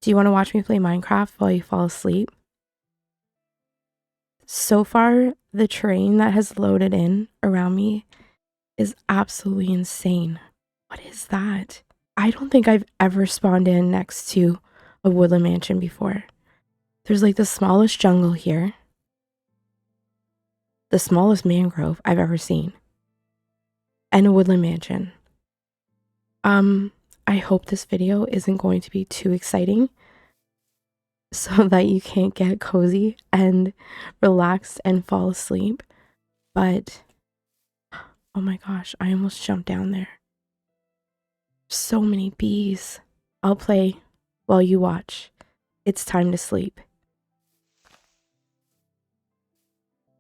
Do you want to watch me play Minecraft while you fall asleep? So far, the terrain that has loaded in around me is absolutely insane. What is that? I don't think I've ever spawned in next to a woodland mansion before. There's like the smallest jungle here. The smallest mangrove I've ever seen. And a woodland mansion. I hope this video isn't going to be too exciting so that you can't get cozy and relaxed and fall asleep. But, oh my gosh, I almost jumped down there. So many bees. I'll play while you watch. It's time to sleep.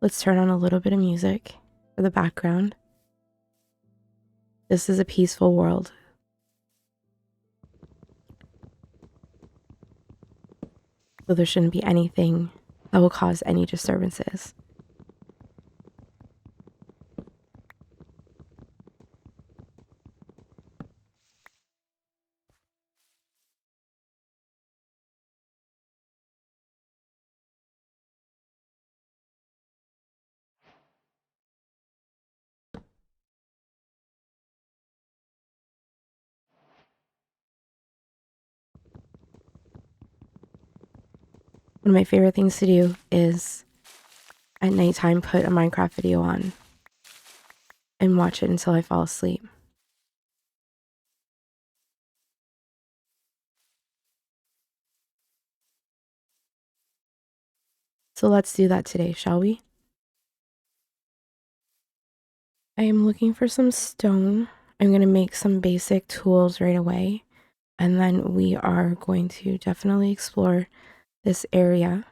Let's turn on a little bit of music for the background. This is a peaceful world. So there shouldn't be anything that will cause any disturbances. One of my favorite things to do is at nighttime put a Minecraft video on and watch it until I fall asleep. So let's do that today, shall we? I am looking for some stone. I'm going to make some basic tools right away. And then we are going to definitely explore this area.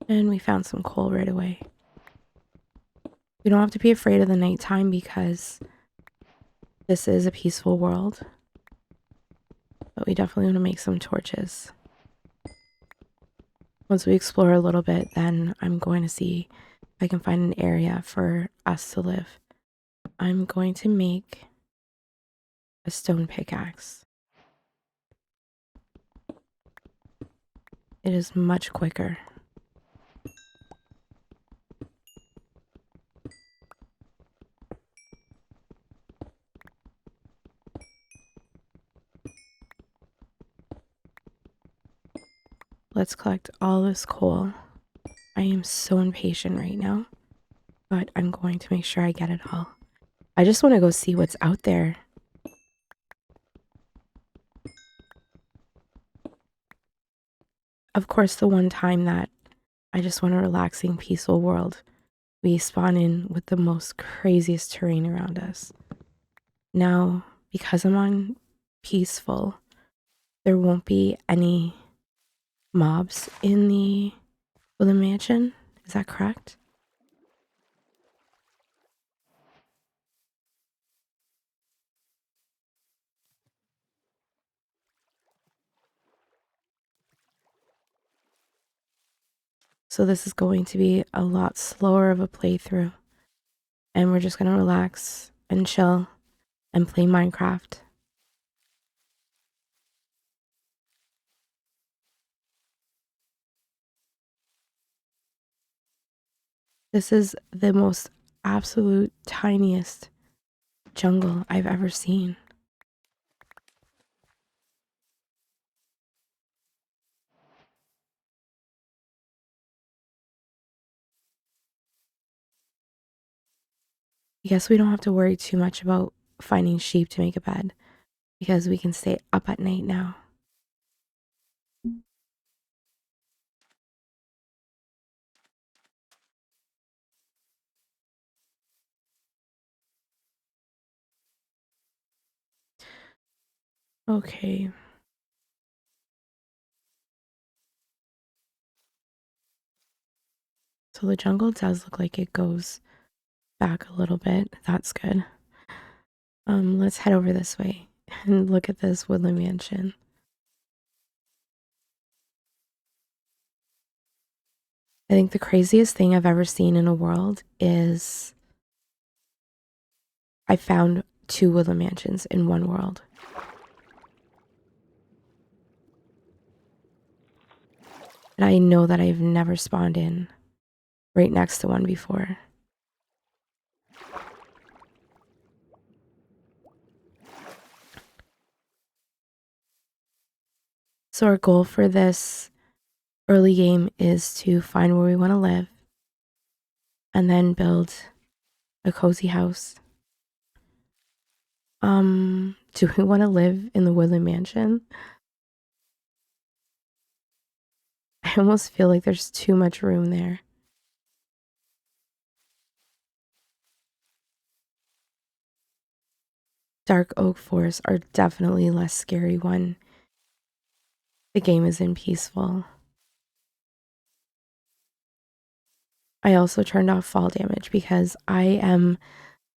And we found some coal right away. We don't have to be afraid of the nighttime because this is a peaceful world. But we definitely want to make some torches. Once we explore a little bit, then I'm going to see if I can find an area for us to live. I'm going to make a stone pickaxe. It is much quicker. Let's collect all this coal. I am so impatient right now, but I'm going to make sure I get it all. I just want to go see what's out there. Of course, the one time that I just want a relaxing, peaceful world, we spawn in with the most craziest terrain around us. Now, because I'm on peaceful, there won't be any mobs in the mansion. Is that correct? So this is going to be a lot slower of a playthrough. And we're just going to relax and chill and play Minecraft. This is the most absolute tiniest jungle I've ever seen. I guess we don't have to worry too much about finding sheep to make a bed because we can stay up at night now. Okay. So the jungle does look like it goes back a little bit. That's good. Let's head over this way and look at this woodland mansion. I think the craziest thing I've ever seen in a world is I found 2 woodland mansions in one world. And I know that I've never spawned in right next to one before. So our goal for this early game is to find where we want to live and then build a cozy house. Do we want to live in the woodland mansion? I almost feel like there's too much room there. Dark oak forests are definitely less scary when the game is in peaceful. I also turned off fall damage because I am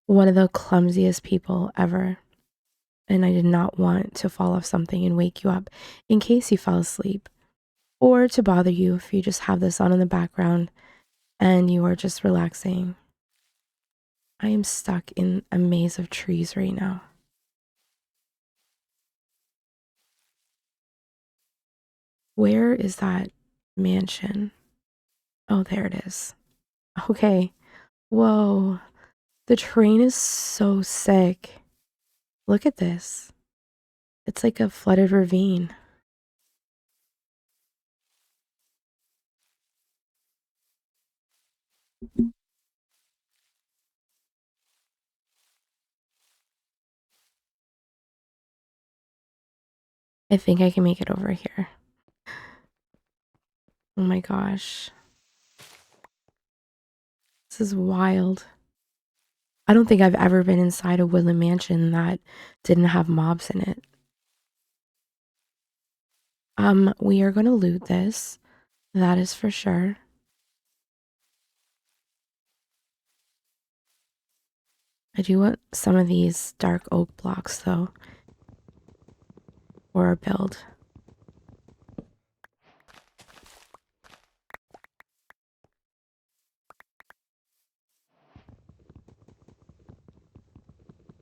one of the clumsiest people ever. And I did not want to fall off something and wake you up in case you fell asleep, or to bother you if you just have this on in the background and you are just relaxing. I am stuck in a maze of trees right now. Where is that mansion? Oh, there it is. Okay. Whoa. The terrain is so sick. Look at this. It's like a flooded ravine. I think I can make it over here. Oh my gosh. This is wild. I don't think I've ever been inside a woodland mansion that didn't have mobs in it. We are gonna loot this. That is for sure. I do want some of these dark oak blocks though, for our build.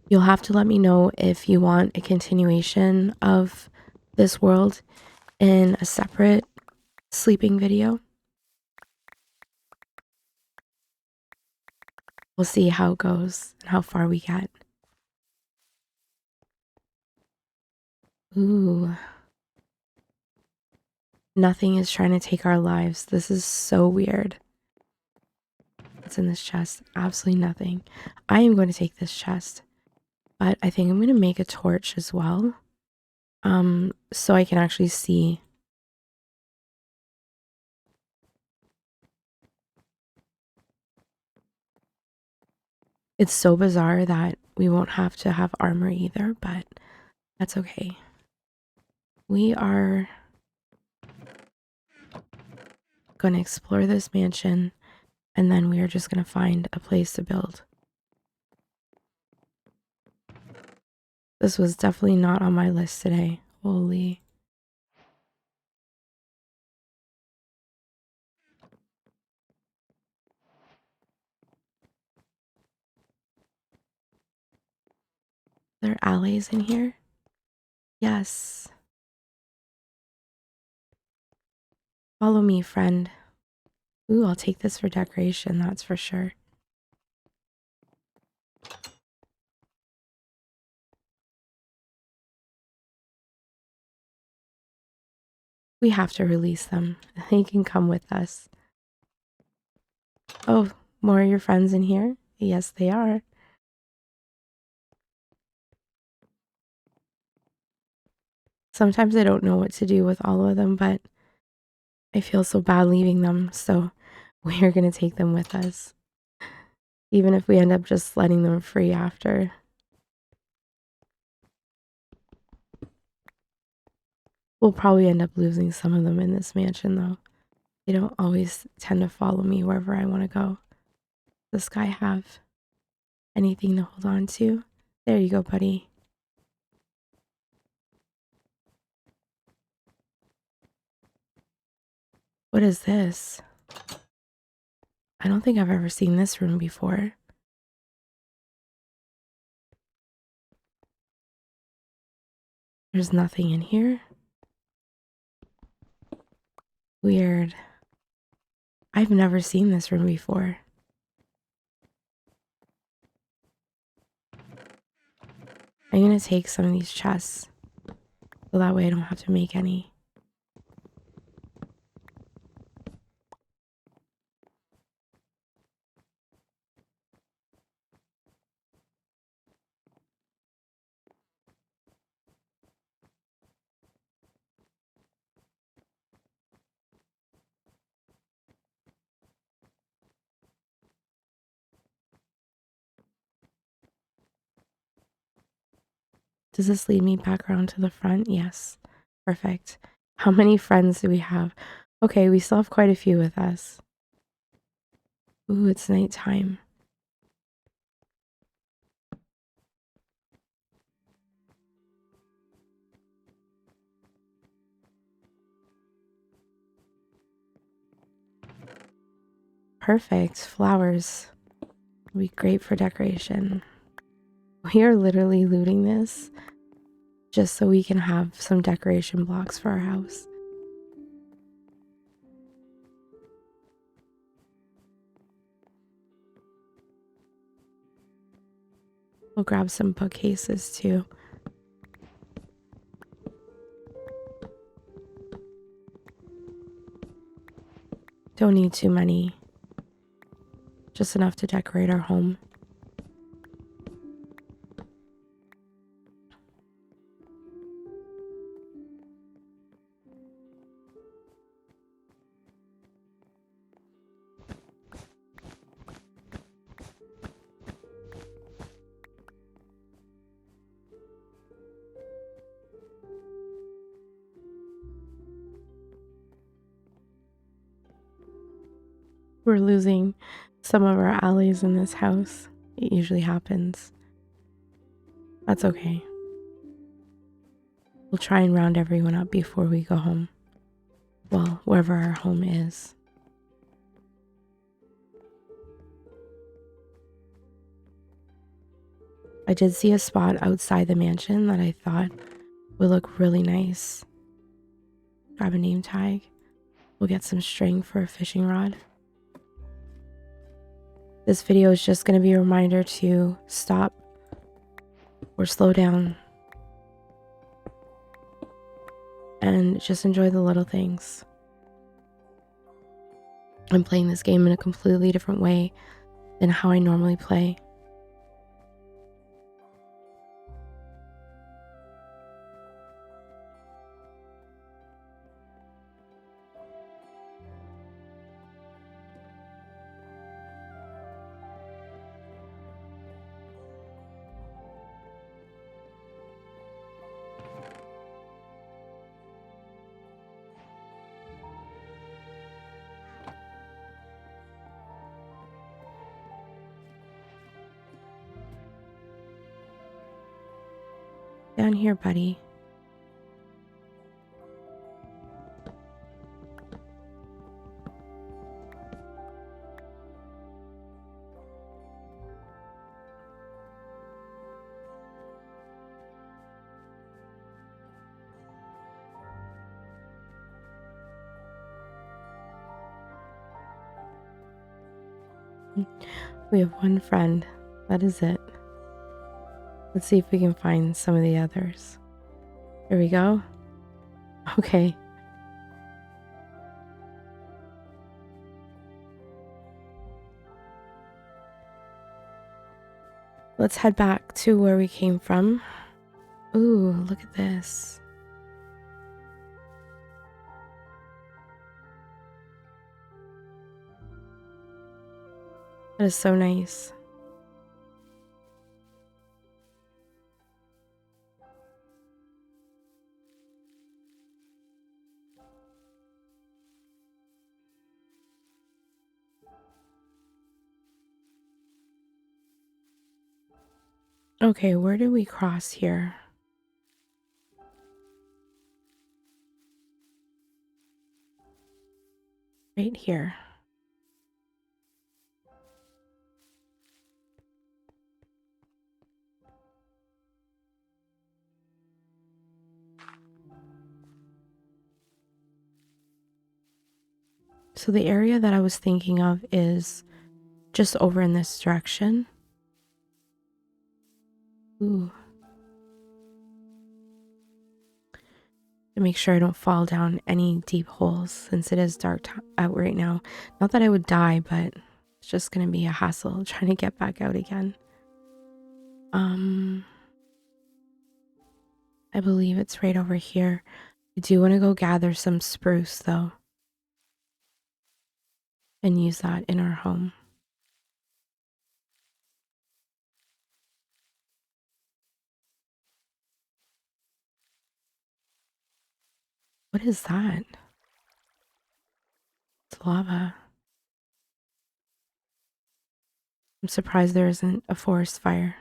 You'll have to let me know if you want a continuation of this world in a separate sleeping video. We'll see how it goes and how far we get. Ooh. Nothing is trying to take our lives. This is so weird. What's in this chest? Absolutely nothing. I am going to take this chest, but I think I'm going to make a torch as well. So I can actually see. It's so bizarre that we won't have to have armor either, but that's okay. We are going to explore this mansion, and then we are just going to find a place to build. This was definitely not on my list today. Holy. There are alleys in here? Yes. Follow me, friend. Ooh, I'll take this for decoration, that's for sure. We have to release them. They can come with us. Oh, more of your friends in here? Yes, they are. Sometimes I don't know what to do with all of them, but I feel so bad leaving them, so we are going to take them with us. Even if we end up just letting them free after. We'll probably end up losing some of them in this mansion, though. They don't always tend to follow me wherever I want to go. Does this guy have anything to hold on to? There you go, buddy. What is this? I don't think I've ever seen this room before. There's nothing in here. Weird. I've never seen this room before. I'm gonna take some of these chests so that way I don't have to make any. Does this lead me back around to the front? Yes. Perfect. How many friends do we have? Okay, we still have quite a few with us. Ooh, it's nighttime. Perfect. Flowers. Will be great for decoration. We are literally looting this just so we can have some decoration blocks for our house. We'll grab some bookcases too. Don't need too many. Just enough to decorate our home. We're losing some of our alleys in this house. It usually happens. That's okay. We'll try and round everyone up before we go home. Well, wherever our home is. I did see a spot outside the mansion that I thought would look really nice. Grab a name tag. We'll get some string for a fishing rod. This video is just going to be a reminder to stop or slow down and just enjoy the little things. I'm playing this game in a completely different way than how I normally play. Down here, buddy. We have one friend. That is it. Let's see if we can find some of the others. Here we go. Okay. Let's head back to where we came from. Ooh, look at this. That is so nice. Okay, where do we cross here? Right here. So the area that I was thinking of is just over in this direction. Ooh. To make sure I don't fall down any deep holes since it is dark out right now. Not that I would die, but it's just gonna be a hassle trying to get back out again. I believe it's right over here. I do want to go gather some spruce though and use that in our home. What is that? It's lava. I'm surprised there isn't a forest fire.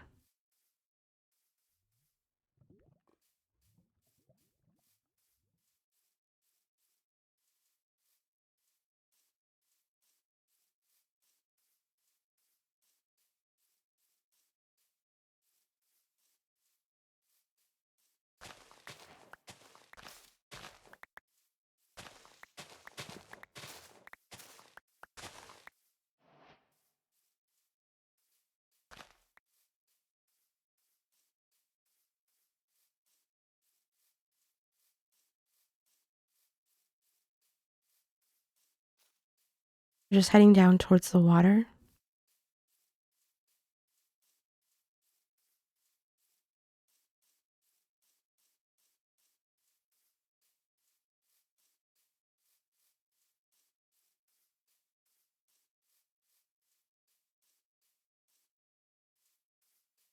We're just heading down towards the water.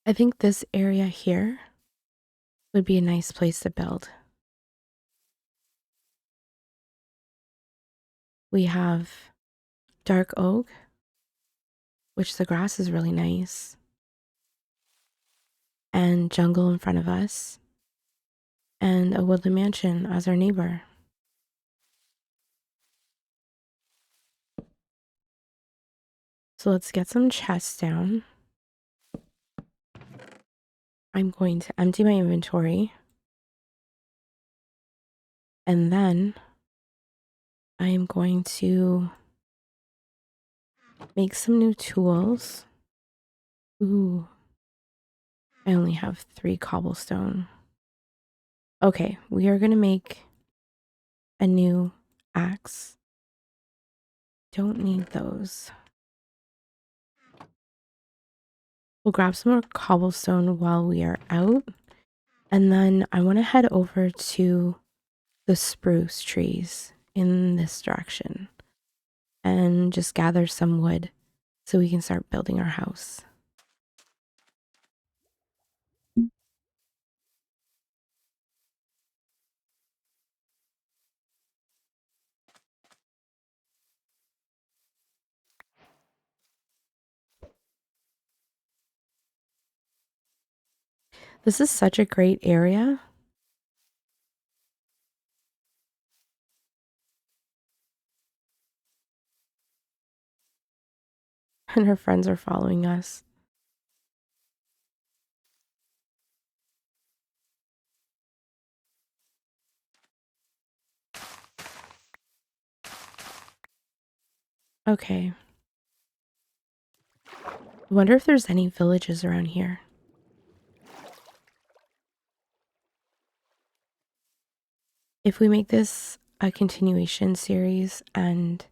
I think this area here would be a nice place to build. We have dark oak, which the grass is really nice, and jungle in front of us, and a woodland mansion as our neighbor. So let's get some chests down. I'm going to empty my inventory. And then I am going to make some new tools. Ooh, I only have 3 cobblestone. Okay, we are going to make a new axe. Don't need those. We'll grab some more cobblestone while we are out. And then I want to head over to the spruce trees in this direction and just gather some wood so we can start building our house. This is such a great area. And her friends are following us. Okay. I wonder if there's any villages around here. If we make this a continuation series and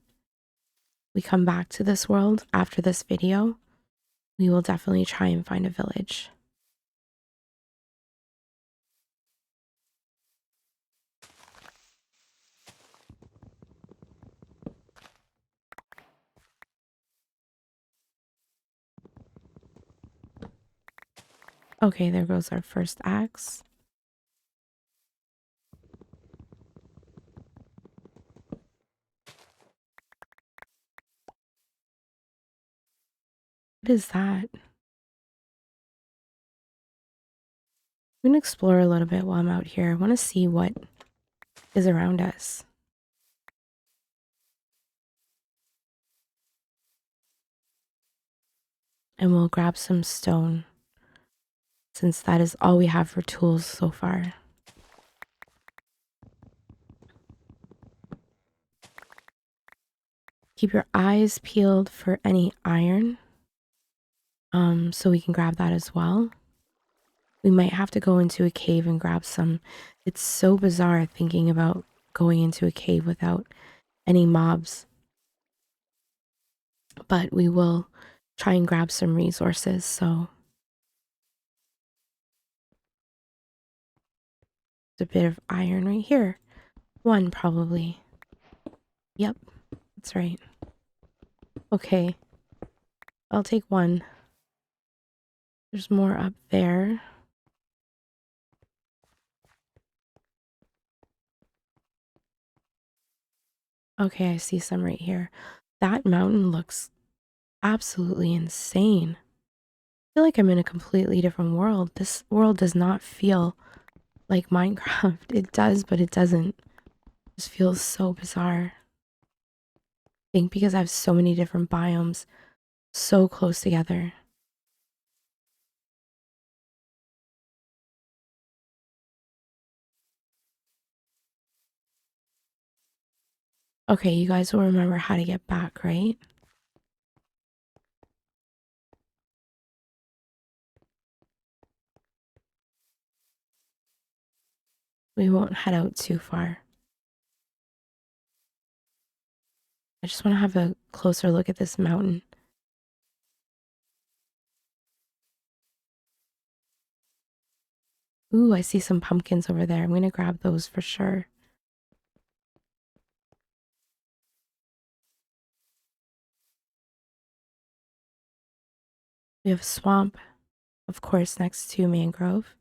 we come back to this world after this video, we will definitely try and find a village. Okay, there goes our first axe. What is that? I'm gonna explore a little bit while I'm out here. I want to see what is around us. And we'll grab some stone, since that is all we have for tools so far. Keep your eyes peeled for any iron, so we can grab that as well. We might have to go into a cave and grab some. It's so bizarre thinking about going into a cave without any mobs. But we will try and grab some resources, so there's a bit of iron right here. One, probably. Yep, that's right. Okay, I'll take one. There's more up there. Okay, I see some right here. That mountain looks absolutely insane. I feel like I'm in a completely different world. This world does not feel like Minecraft. It does, but it doesn't. It just feels so bizarre. I think because I have so many different biomes so close together. Okay, you guys will remember how to get back, right? We won't head out too far. I just want to have a closer look at this mountain. Ooh, I see some pumpkins over there. I'm going to grab those for sure. We have a swamp, of course, next to mangrove.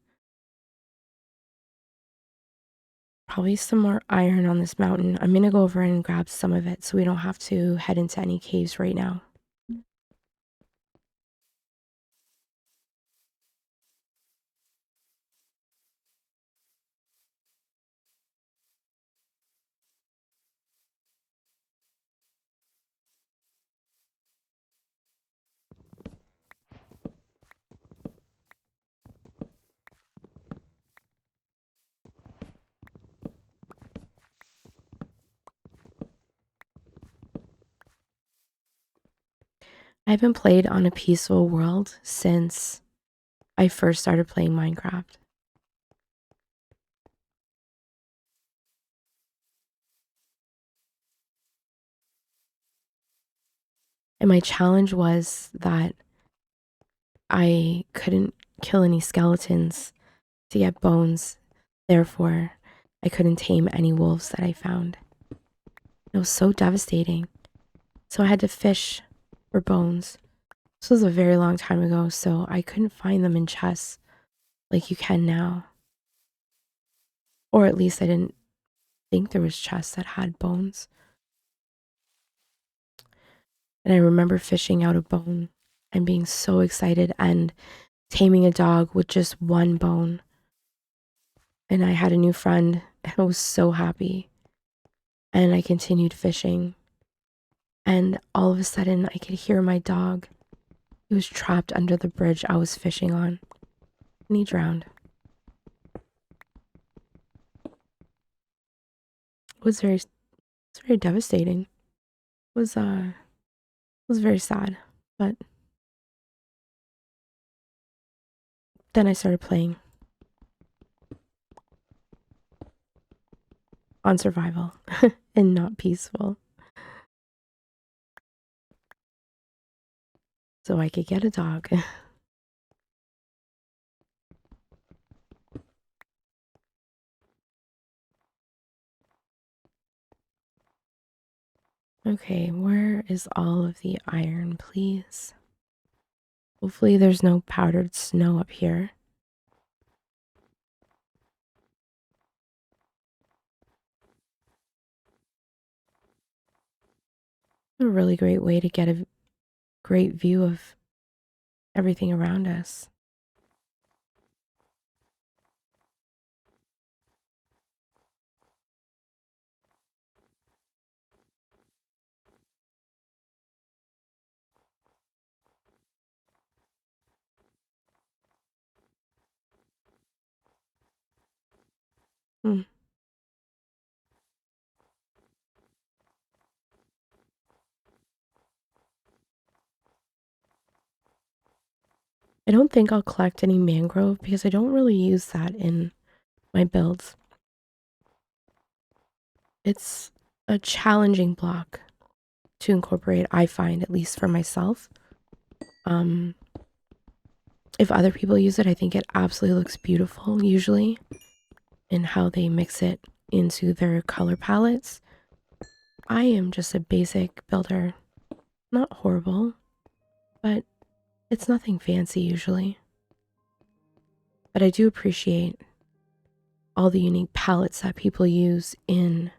Probably some more iron on this mountain. I'm going to go over and grab some of it so we don't have to head into any caves right now. I haven't played on a peaceful world since I first started playing Minecraft. And my challenge was that I couldn't kill any skeletons to get bones. Therefore, I couldn't tame any wolves that I found. It was so devastating. So I had to fish for bones. This was a very long time ago, so I couldn't find them in chests like you can now. Or at least I didn't think there was chests that had bones. And I remember fishing out a bone and being so excited and taming a dog with just one bone. And I had a new friend and I was so happy. And I continued fishing. And all of a sudden, I could hear my dog. He was trapped under the bridge I was fishing on. And he drowned. It was very devastating. It was very sad. But then I started playing on survival and not peaceful. So I could get a dog. Okay, where is all of the iron, please? Hopefully there's no powdered snow up here. A really great way to get a great view of everything around us. Hmm. I don't think I'll collect any mangrove because I don't really use that in my builds. It's a challenging block to incorporate, I find, at least for myself. Um, if other people use it, I think it absolutely looks beautiful, usually, in how they mix it into their color palettes. I am just a basic builder. Not horrible, but it's nothing fancy usually. But I do appreciate all the unique palettes that people use in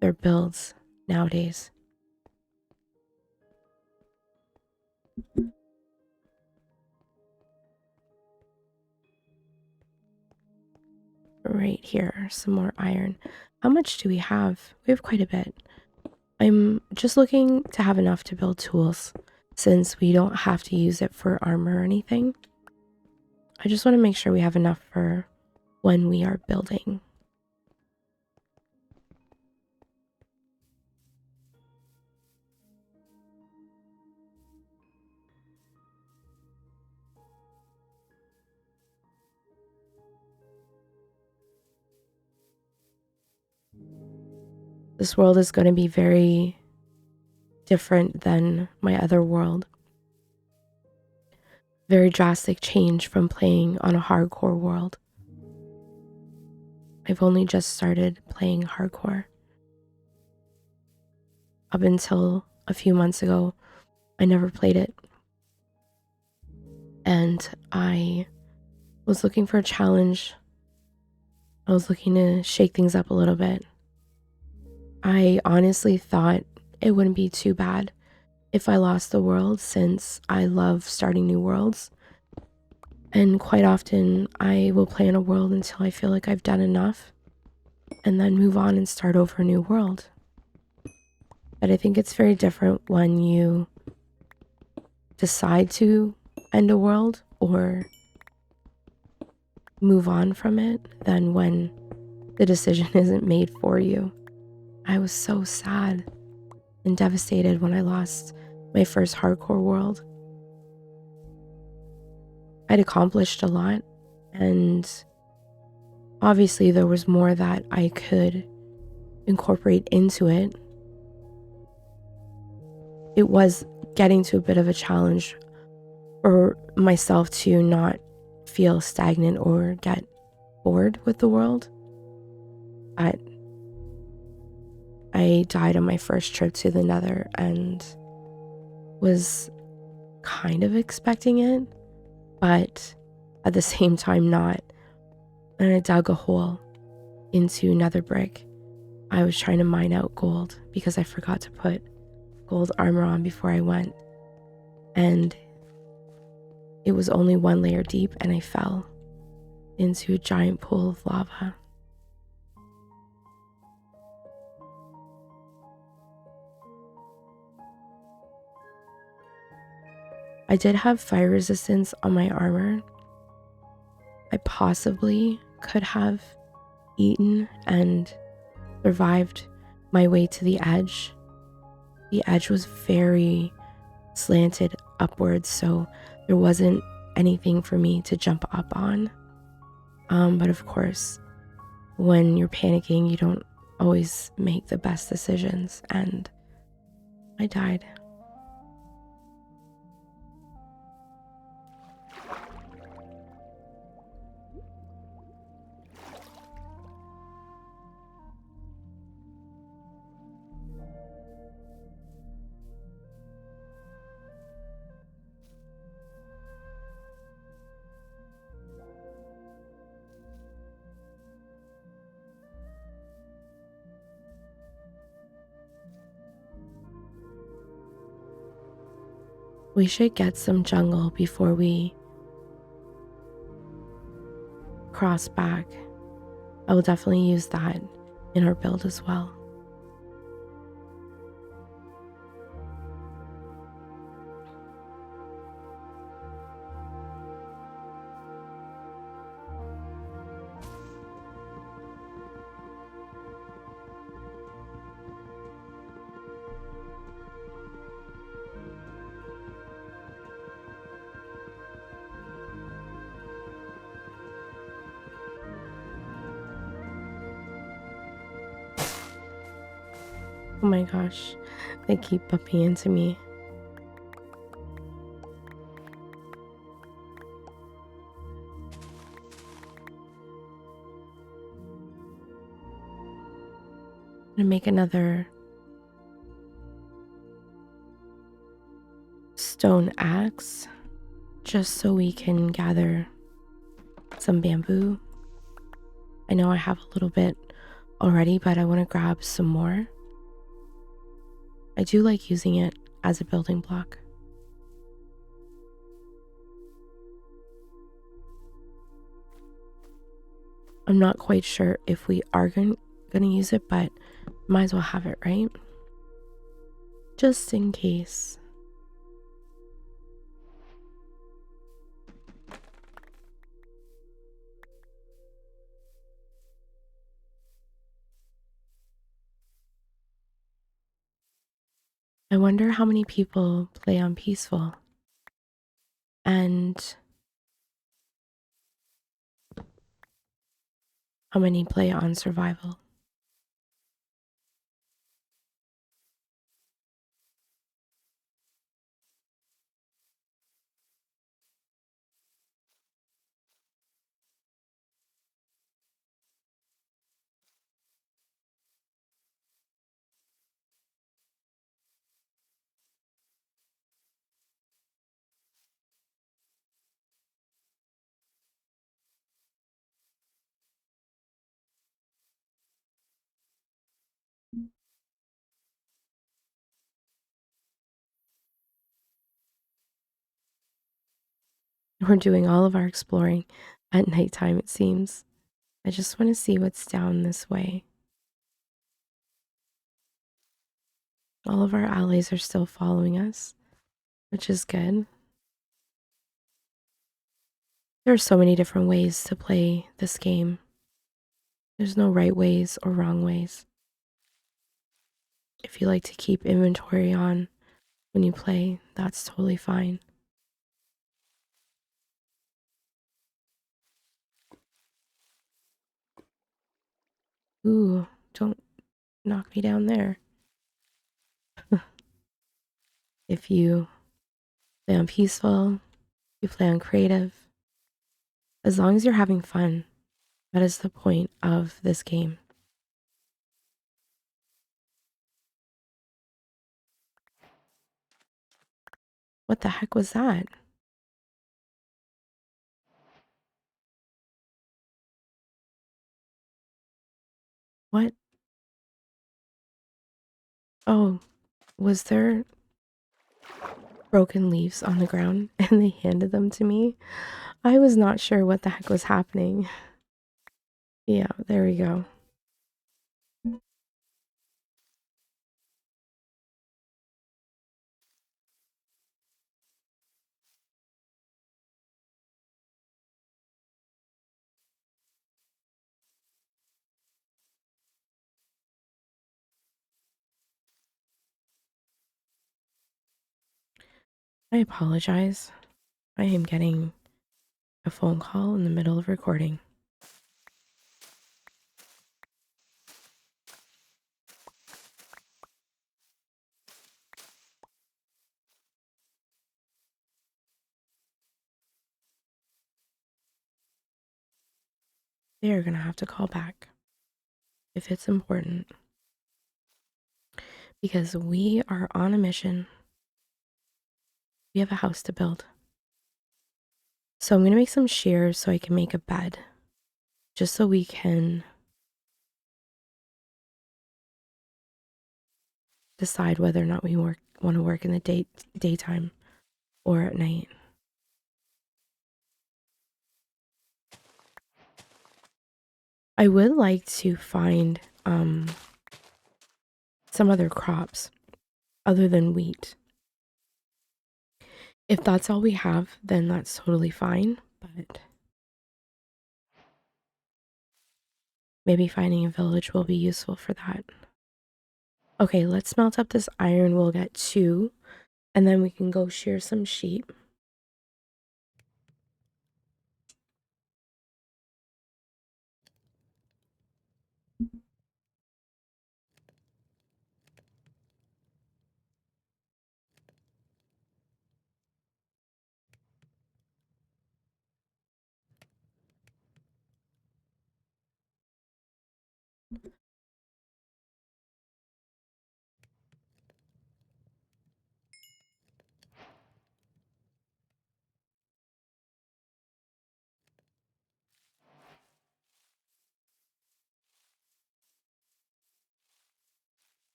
their builds nowadays. Right here, some more iron. How much do we have? We have quite a bit. I'm just looking to have enough to build tools since we don't have to use it for armor or anything. I just want to make sure we have enough for when we are building. This world is going to be very different than my other world. Very drastic change from playing on a hardcore world. I've only just started playing hardcore. Up until a few months ago, I never played it. And I was looking for a challenge. I was looking to shake things up a little bit. I honestly thought it wouldn't be too bad if I lost the world since I love starting new worlds. And quite often I will play in a world until I feel like I've done enough and then move on and start over a new world. But I think it's very different when you decide to end a world or move on from it than when the decision isn't made for you. I was so sad and devastated when I lost my first hardcore world. I'd accomplished a lot, and obviously there was more that I could incorporate into it. It was getting to a bit of a challenge for myself to not feel stagnant or get bored with the world. But I died on my first trip to the Nether and was kind of expecting it, but at the same time not. And I dug a hole into Nether brick. I was trying to mine out gold because I forgot to put gold armor on before I went. And it was only one layer deep and I fell into a giant pool of lava. I did have fire resistance on my armor. I possibly could have eaten and survived my way to the edge. The edge was very slanted upwards, so there wasn't anything for me to jump up on. But of course, when you're panicking, you don't always make the best decisions, and I died. We should get some jungle before we cross back. I will definitely use that in our build as well. Oh my gosh, they keep bumping into me. I'm gonna make another stone axe just so we can gather some bamboo. I know I have a little bit already, but I want to grab some more. I do like using it as a building block. I'm not quite sure if we are going to use it, but might as well have it, right? Just in case. I wonder how many people play on peaceful and how many play on survival. We're doing all of our exploring at nighttime, it seems. I just want to see what's down this way. All of our allies are still following us, which is good. There are so many different ways to play this game. There's no right ways or wrong ways. If you like to keep inventory on when you play, that's totally fine. Ooh, don't knock me down there. If you play on peaceful, you play on creative, as long as you're having fun, that is the point of this game. What the heck was that? What? Oh, was there broken leaves on the ground and they handed them to me? I was not sure what the heck was happening. Yeah, there we go. I apologize. I am getting a phone call in the middle of recording. They are going to have to call back if it's important because we are on a mission. We have a house to build. So I'm going to make some shears so I can make a bed just so we can decide whether or not we want to work in the daytime or at night. I would like to find some other crops other than wheat. If that's all we have, then that's totally fine, but maybe finding a village will be useful for that. Okay, let's melt up this iron. We'll get 2, and then we can go shear some sheep.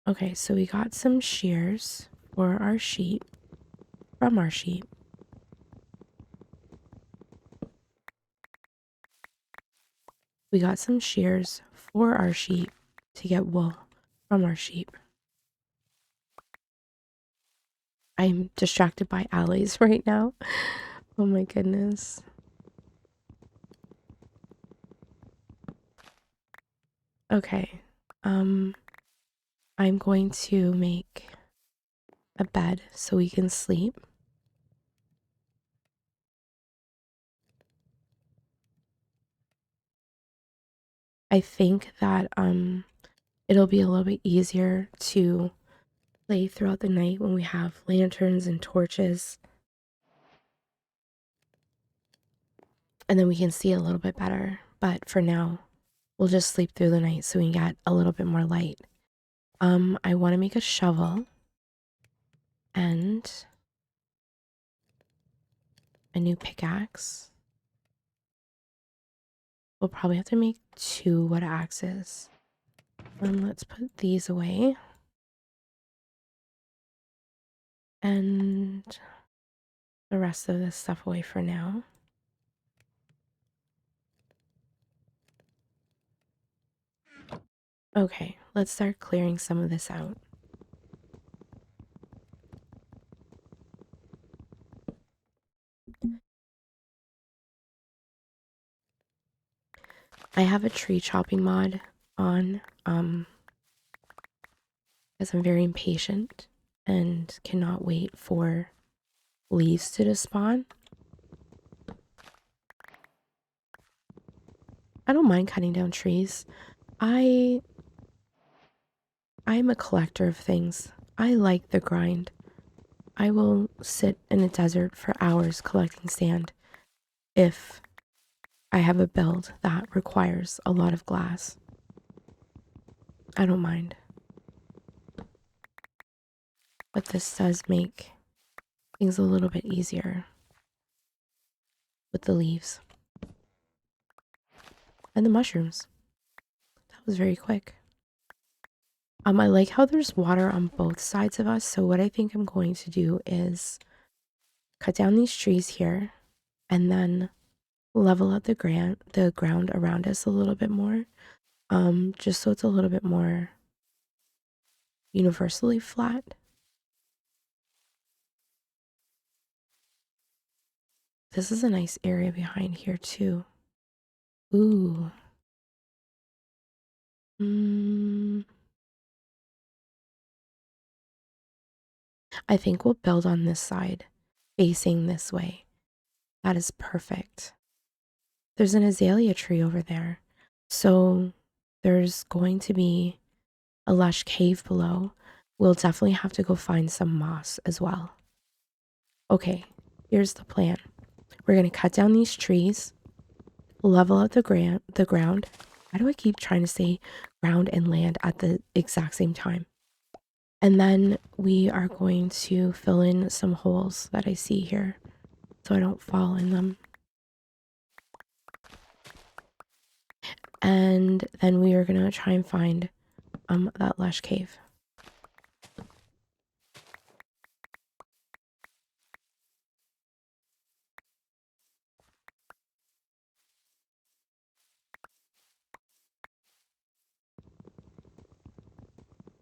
Okay, so we got some shears for our sheet, from our sheet. We got some shears for our sheep to get wool from our sheep. I'm distracted by alleys right now. Oh my goodness. Okay. I'm going to make a bed so we can sleep. I think that it'll be a little bit easier to play throughout the night when we have lanterns and torches. And then we can see a little bit better. But for now, we'll just sleep through the night so we can get a little bit more light. I want to make a shovel and a new pickaxe. We'll probably have to make 2 wood axes. Let's put these away. And the rest of this stuff away for now. Okay, let's start clearing some of this out. I have a tree chopping mod on, because I'm very impatient and cannot wait for leaves to despawn. I don't mind cutting down trees. I'm a collector of things. I like the grind. I will sit in a desert for hours collecting sand if I have a build that requires a lot of glass. I don't mind. But this does make things a little bit easier with the leaves. And the mushrooms. That was very quick. I like how there's water on both sides of us, so what I think I'm going to do is cut down these trees here and then level out the ground around us a little bit more. Just so it's a little bit more universally flat. This is a nice area behind here too. Ooh. I think we'll build on this side, facing this way. That is perfect. There's an azalea tree over there. So there's going to be a lush cave below. We'll definitely have to go find some moss as well. Okay, here's the plan. We're going to cut down these trees, level out the ground. Why do I keep trying to say ground and land at the exact same time? And then we are going to fill in some holes that I see here so I don't fall in them. And then we are going to try and find that lush cave.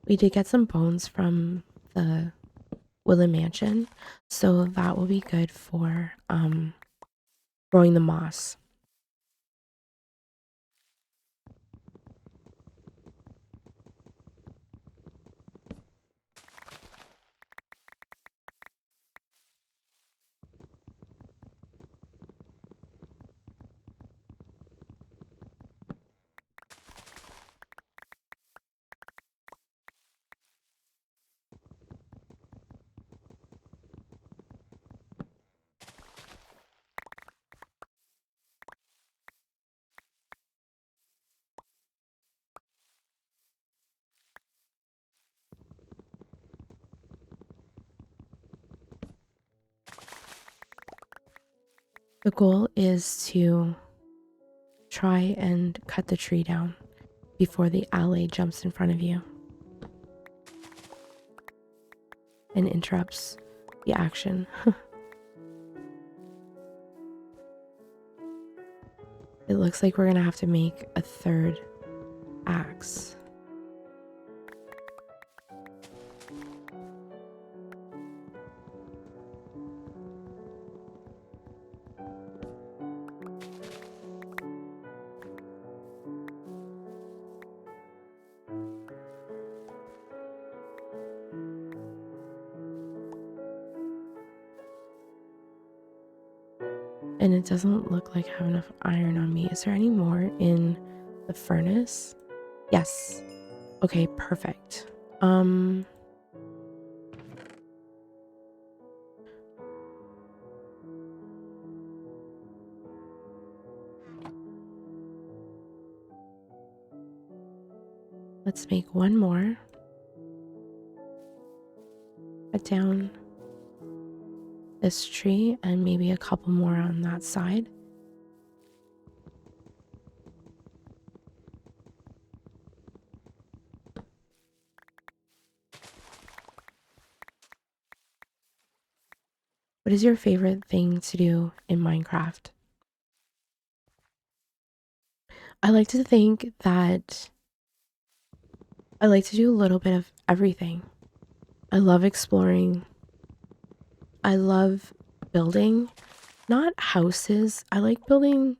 We did get some bones from the Woodland Mansion, so that will be good for growing the moss. The goal is to try and cut the tree down before the alley jumps in front of you and interrupts the action. It looks like we're gonna have to make a third axe. And it doesn't look like I have enough iron on me. Is there any more in the furnace? Yes. Okay, perfect. Let's make one more. Cut down this tree and maybe a couple more on that side. What is your favorite thing to do in Minecraft? I like to think that I like to do a little bit of everything. I love exploring. I love building, not houses. I like building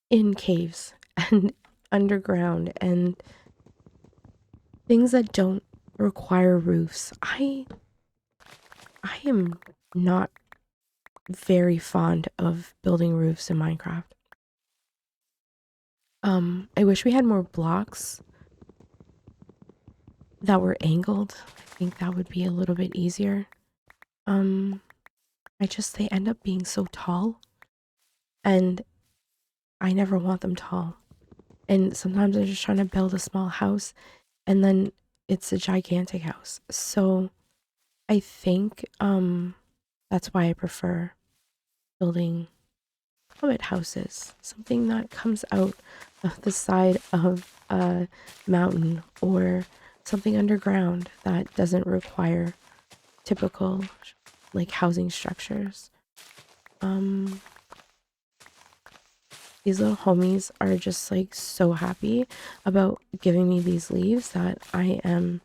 in caves and underground and things that don't require roofs. I am not very fond of building roofs in Minecraft. I wish we had more blocks that were angled. I think that would be a little bit easier. They end up being so tall and I never want them tall. And sometimes I'm just trying to build a small house and then it's a gigantic house. So I think that's why I prefer building hobbit houses, something that comes out of the side of a mountain or something underground that doesn't require typical like housing structures. These little homies are just like so happy about giving me these leaves that I am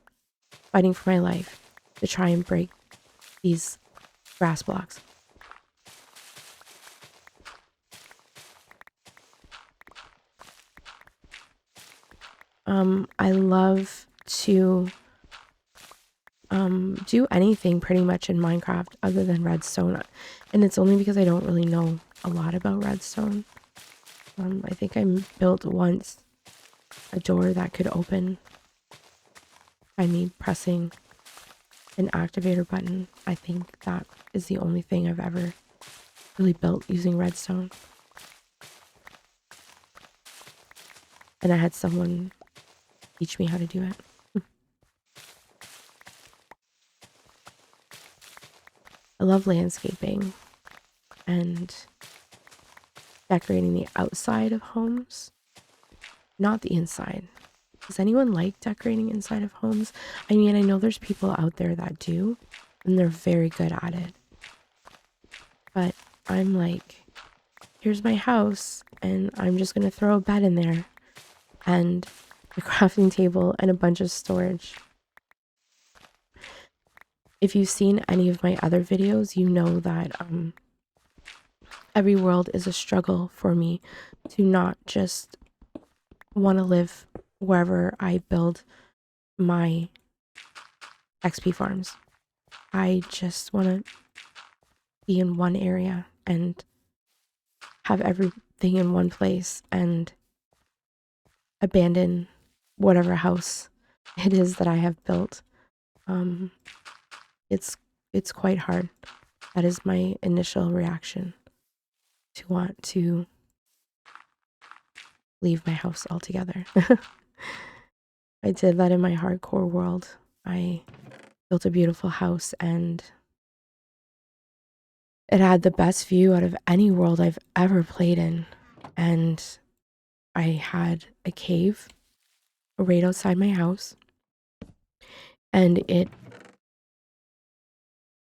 fighting for my life to try and break these grass blocks. I love to do anything pretty much in Minecraft other than redstone, and it's only because I don't really know a lot about redstone. I think I built once a door that could open by me pressing an activator button. I think that is the only thing I've ever really built using redstone. And I had someone teach me how to do it. I love landscaping and decorating the outside of homes, not the inside. Does anyone like decorating inside of homes? I mean, I know there's people out there that do, and they're very good at it. But I'm like, here's my house, and I'm just gonna throw a bed in there and a crafting table, and a bunch of storage. If you've seen any of my other videos, you know that every world is a struggle for me to not just want to live wherever I build my XP farms. I just want to be in one area and have everything in one place and abandon whatever house it is that I have built. It's quite hard. That is my initial reaction, to want to leave my house altogether. I did that in my hardcore world. I built a beautiful house and it had the best view out of any world I've ever played in. And I had a cave right outside my house, and it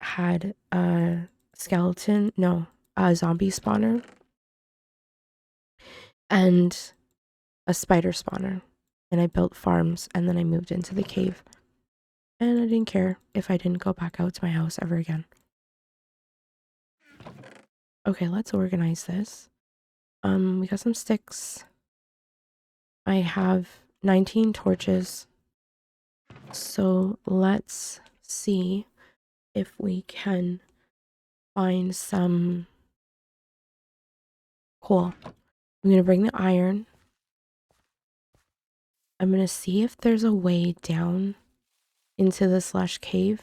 had a zombie spawner and a spider spawner. And I built farms, and then I moved into the cave. And I didn't care if I didn't go back out to my house ever again. Okay, let's organize this. We got some sticks. I have 19 torches. So let's see if we can find some coal. I'm going to bring the iron. I'm going to see if there's a way down into the slush cave.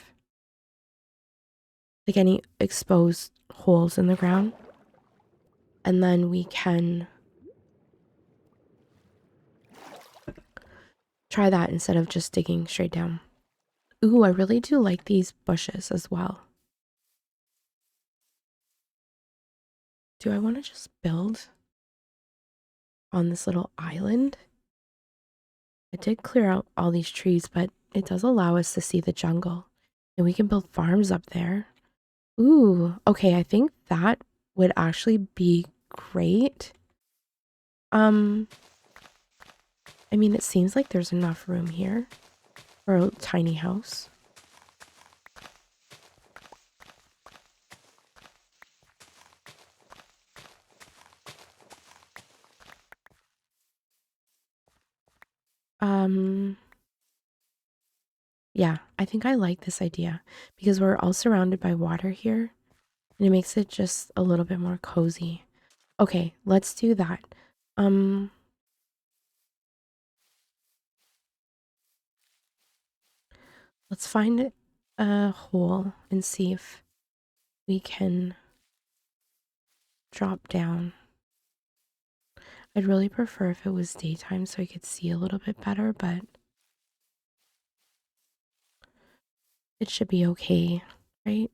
Like any exposed holes in the ground. And then we can try that instead of just digging straight down. Ooh, I really do like these bushes as well. Do I want to just build on this little island? I did clear out all these trees, but it does allow us to see the jungle. And we can build farms up there. Ooh, okay, I think that would actually be great. I mean, it seems like there's enough room here for a tiny house. Yeah, I think I like this idea because we're all surrounded by water here and it makes it just a little bit more cozy. Okay, let's do that. Let's find a hole and see if we can drop down. I'd really prefer if it was daytime so I could see a little bit better, but it should be okay, right?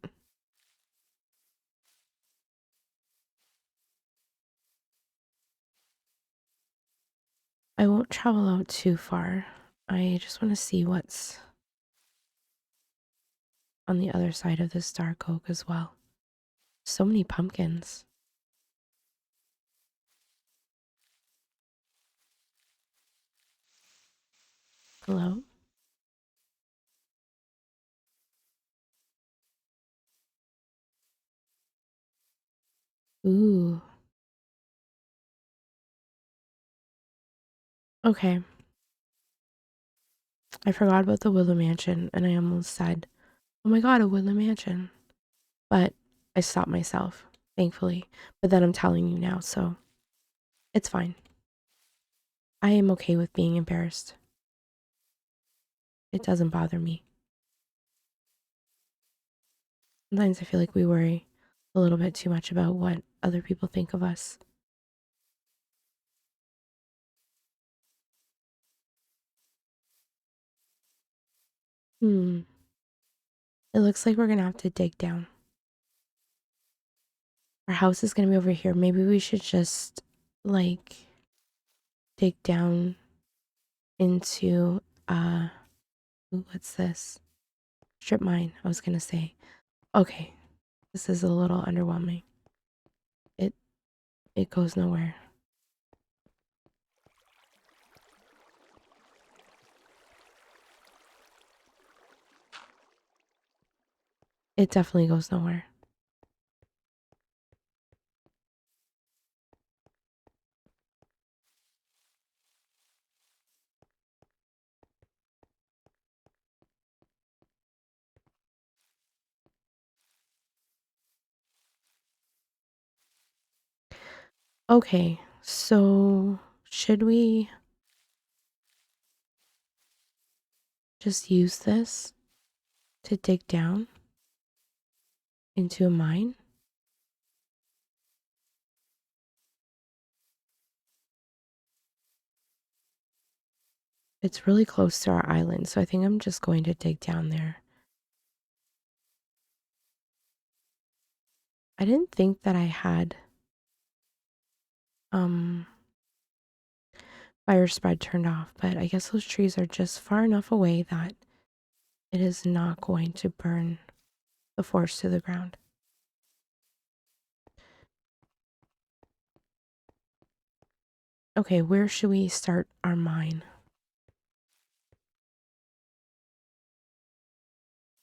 I won't travel out too far. I just want to see what's on the other side of this dark oak as well. So many pumpkins. Hello? Ooh. Okay. I forgot about the Willow Mansion and I almost said, oh my god, a Willow Mansion. But I stopped myself, thankfully. But then I'm telling you now, so it's fine. I am okay with being embarrassed. It doesn't bother me. Sometimes I feel like we worry a little bit too much about what other people think of us. It looks like we're gonna have to dig down. Our house is gonna be over here. Maybe we should just, like, dig down into, ooh, what's this? Strip mine, I was gonna say. Okay, this is a little underwhelming. It goes nowhere. It definitely goes nowhere. Okay, so should we just use this to dig down into a mine? It's really close to our island, so I think I'm just going to dig down there. I didn't think that I had fire spread turned off, but I guess those trees are just far enough away that it is not going to burn the forest to the ground. Okay, where should we start our mine?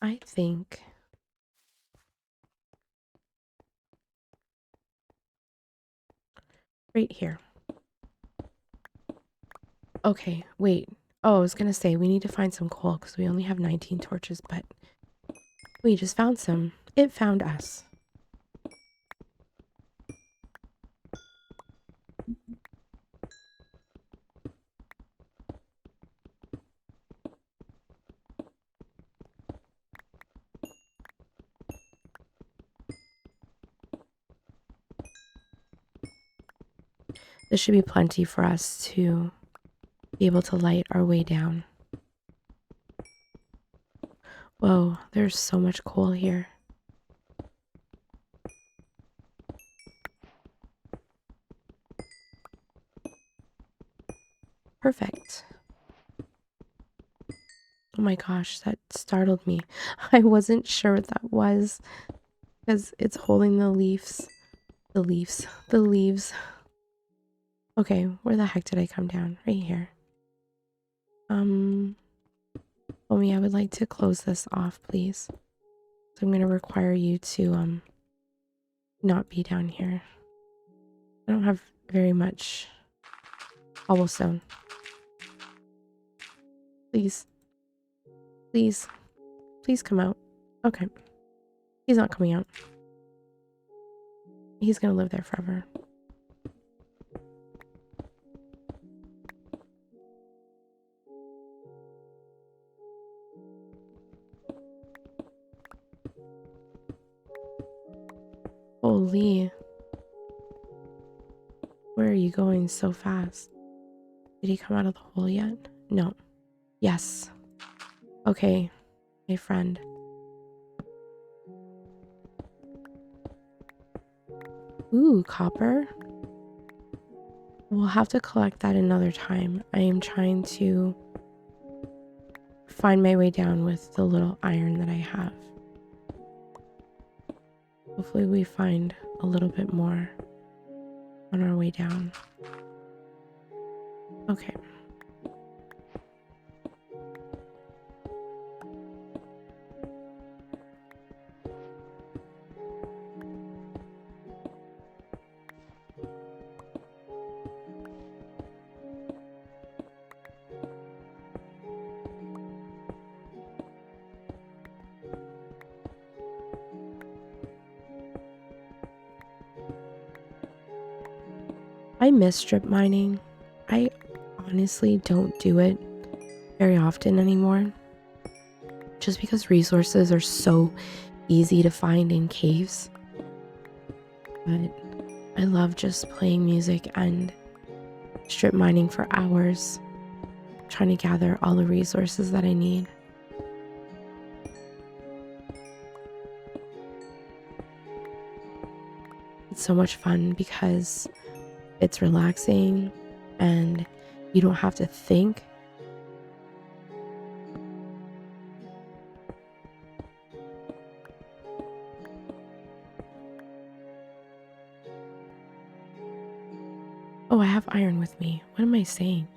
I think right here. Okay, wait. Oh, I was gonna say we need to find some coal because we only have 19 torches, but we just found some. It found us. This should be plenty for us to be able to light our way down. Whoa, there's so much coal here. Perfect. Oh my gosh, that startled me. I wasn't sure what that was because it's holding the leaves. The leaves. Okay, where the heck did I come down? Right here. Homie, I would like to close this off, please. So I'm gonna require you to not be down here. I don't have very much cobblestone. Please. Please. Please come out. Okay. He's not coming out. He's gonna live there forever. Holy. Where are you going so fast? Did he come out of the hole yet? No. Yes. Okay, my friend. Ooh, copper. We'll have to collect that another time. I am trying to find my way down with the little iron that I have. Hopefully we find a little bit more on our way down. Okay. I miss strip mining. I honestly don't do it very often anymore. Just because resources are so easy to find in caves. But I love just playing music and strip mining for hours, trying to gather all the resources that I need. It's so much fun because it's relaxing and you don't have to think. Oh, I have iron with me. What am I saying?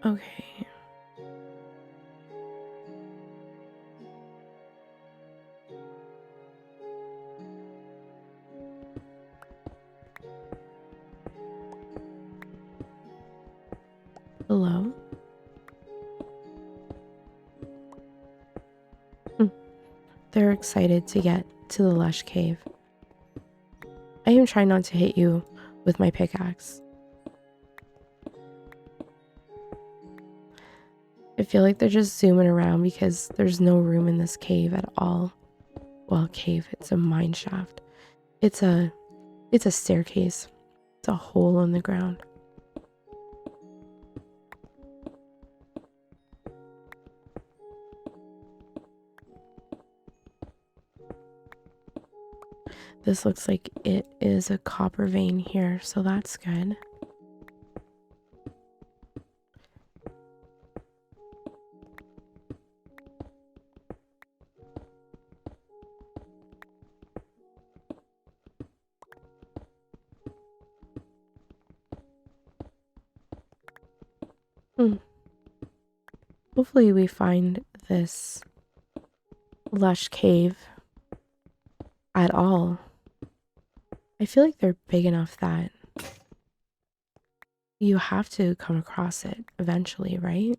Okay. below. They're excited to get to the lush cave. I am trying not to hit you with my pickaxe. I feel like they're just zooming around because there's no room in this cave at all. Well, cave, it's a mine shaft. It's a staircase. It's a hole in the ground. This looks like it is a copper vein here, so that's good. Hopefully we find this lush cave at all. I feel like they're big enough that you have to come across it eventually, right?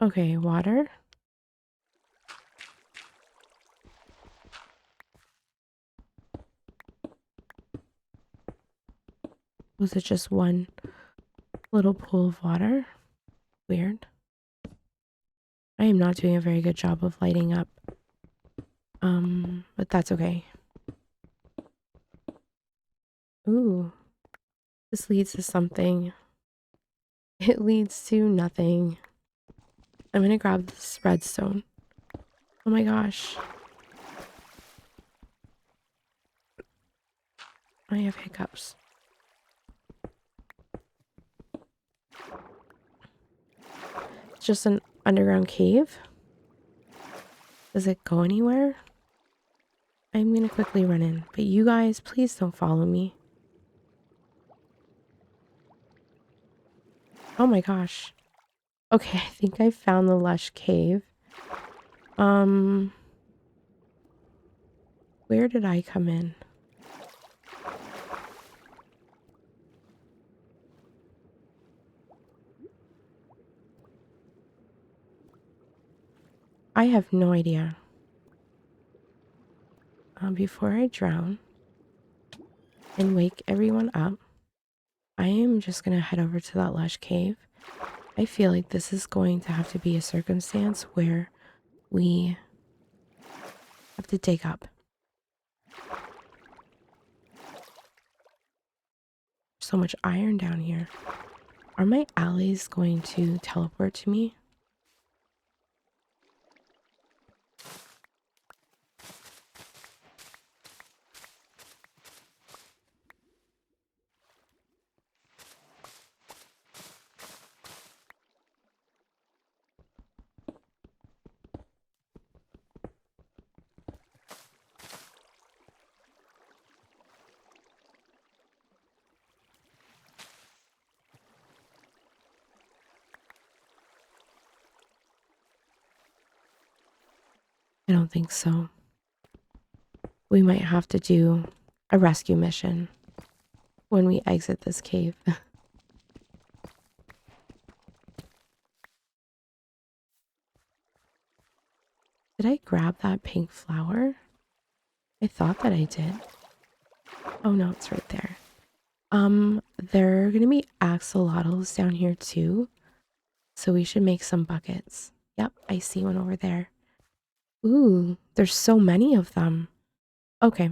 Okay, water. Was it just one little pool of water? Weird. I am not doing a very good job of lighting up. But that's okay. Ooh. This leads to something. It leads to nothing. I'm gonna grab this redstone. Oh my gosh. I have hiccups. It's just an underground cave. Does it go anywhere? I'm gonna quickly run in, but you guys, please don't follow me. Oh my gosh. Okay, I think I found the lush cave. Where did I come in? I have no idea. Before I drown and wake everyone up, I am just gonna head over to that lush cave. I feel like this is going to have to be a circumstance where we have to dig up. So much iron down here. Are my allies going to teleport to me? I don't think so. We might have to do a rescue mission when we exit this cave. Did I grab that pink flower? I thought that I did. Oh no, it's right there. There are gonna be axolotls down here too. So we should make some buckets. Yep, I see one over there. Ooh, there's so many of them. Okay.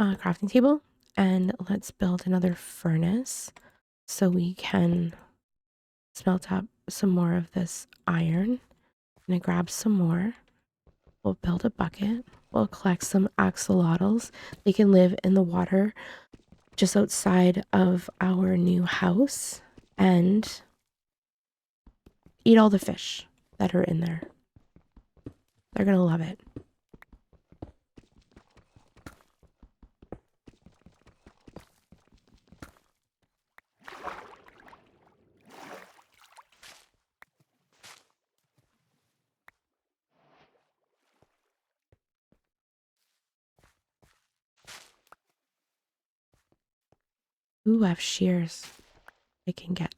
Crafting table. And let's build another furnace so we can smelt up some more of this iron. I'm gonna grab some more. We'll build a bucket. We'll collect some axolotls. They can live in the water just outside of our new house and eat all the fish that are in there. They're gonna love it. Ooh, I have shears. I can get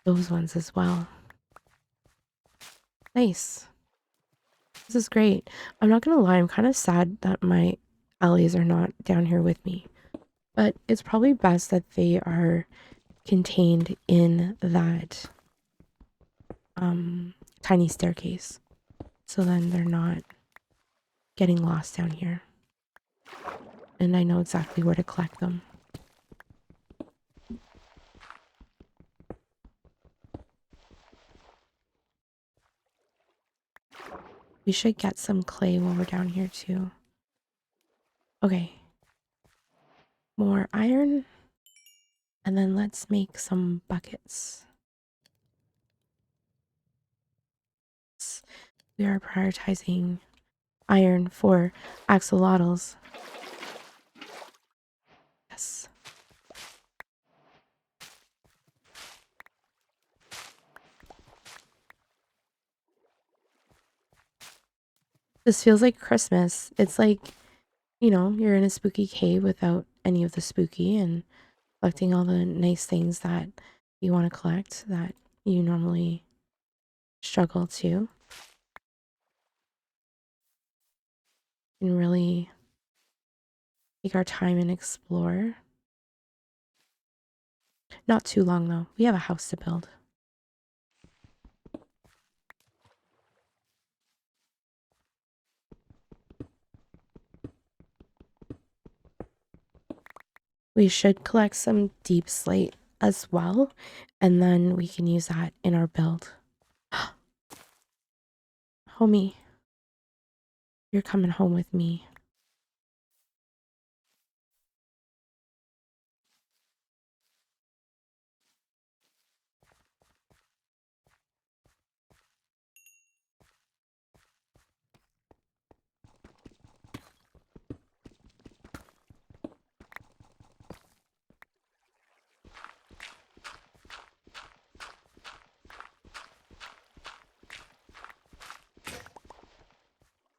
those ones as well. Nice. This is great. I'm not gonna lie, I'm kind of sad that my allies are not down here with me. But it's probably best that they are contained in that tiny staircase. So then they're not getting lost down here. And I know exactly where to collect them. We should get some clay while we're down here too. Okay. More iron. And then let's make some buckets. We are prioritizing iron for axolotls. Yes. This feels like Christmas. It's like, you know, you're in a spooky cave without any of the spooky and collecting all the nice things that you want to collect that you normally struggle to. And really take our time and explore. Not too long though. We have a house to build. We should collect some deep slate as well, and then we can use that in our build. Homie, you're coming home with me.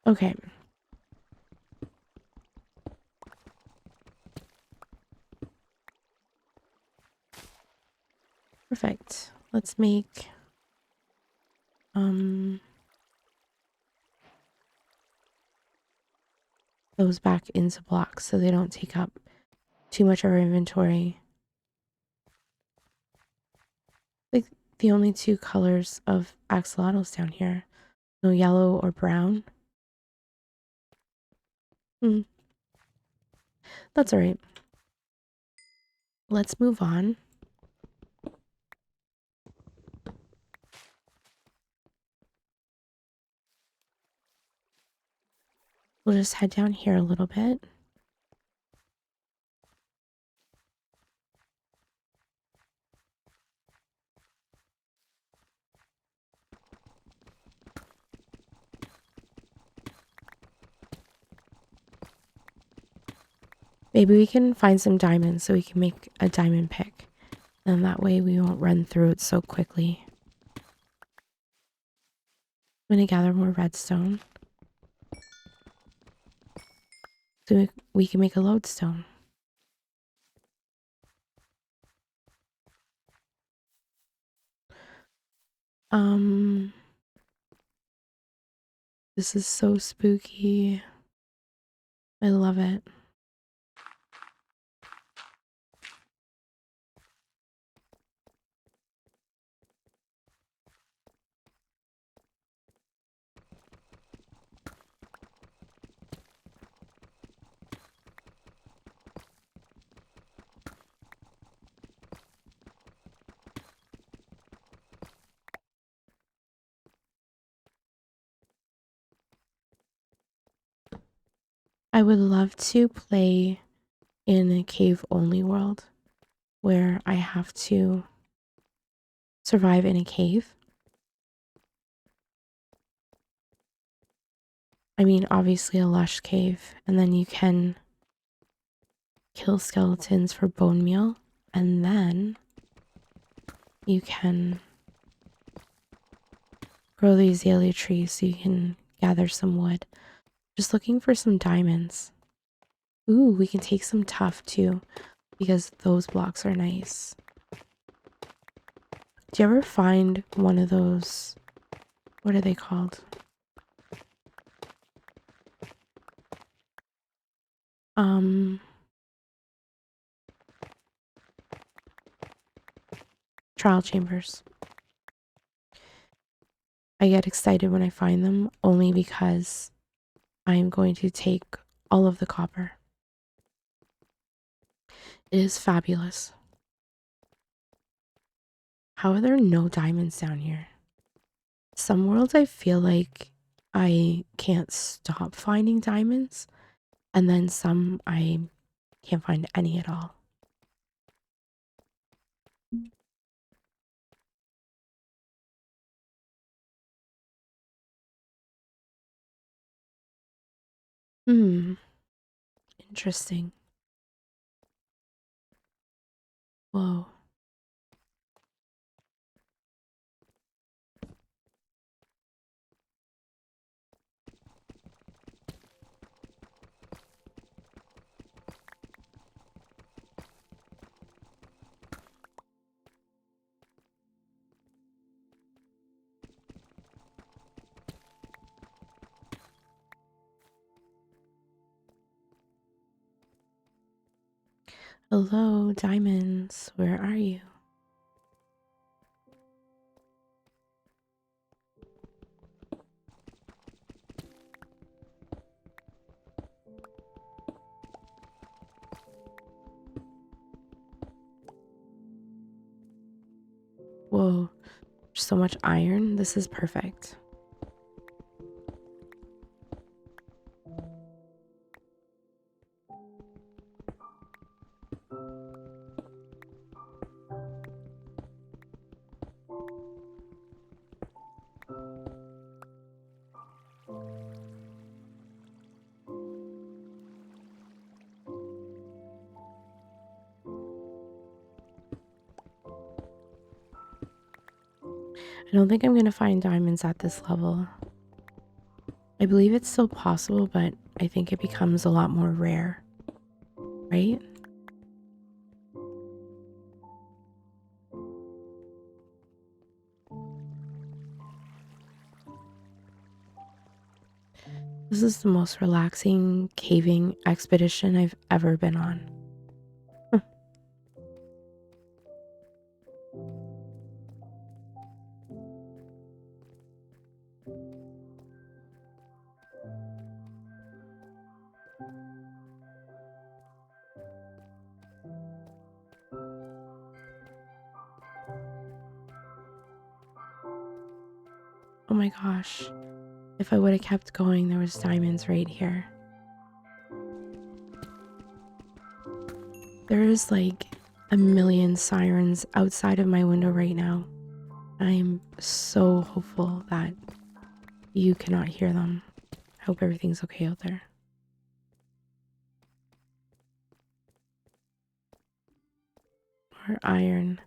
Okay. Perfect. Let's make those back into blocks so they don't take up too much of our inventory. Like the only two colors of axolotls down here. No yellow or brown. That's alright. Let's move on. We'll just head down here a little bit. Maybe we can find some diamonds so we can make a diamond pick. And that way we won't run through it so quickly. I'm gonna gather more redstone. So we can make a lodestone. This is so spooky. I love it. I would love to play in a cave only world where I have to survive in a cave. I mean, obviously a lush cave, and then you can kill skeletons for bone meal, and then you can grow the azalea trees so you can gather some wood. Just looking for some diamonds. Ooh, we can take some tuff too. because those blocks are nice. Do you ever find one of those, what are they called? Trial chambers. I get excited when I find them only because I am going to take all of the copper. It is fabulous. How are there no diamonds down here? Some worlds I feel like I can't stop finding diamonds, and then some I can't find any at all. Interesting. Whoa. Hello, diamonds. Where are you? Whoa, there's so much iron. This is perfect. I don't think I'm going to find diamonds at this level. I believe it's still possible, but I think it becomes a lot more rare, right? This is the most relaxing caving expedition I've ever been on. Oh my gosh. If I would have kept going, there was diamonds right here. There's like a million sirens outside of my window right now. I'm so hopeful that you cannot hear them. I hope everything's okay out there. More iron.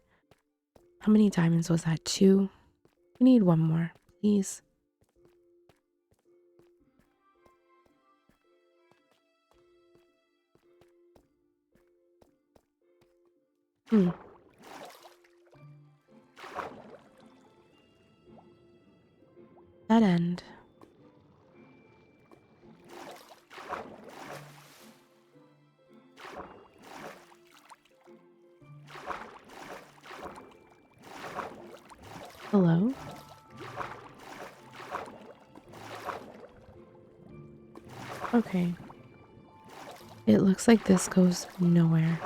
How many diamonds was that? 2? We need 1 more, please. That end. Hello? Okay. It looks like this goes nowhere.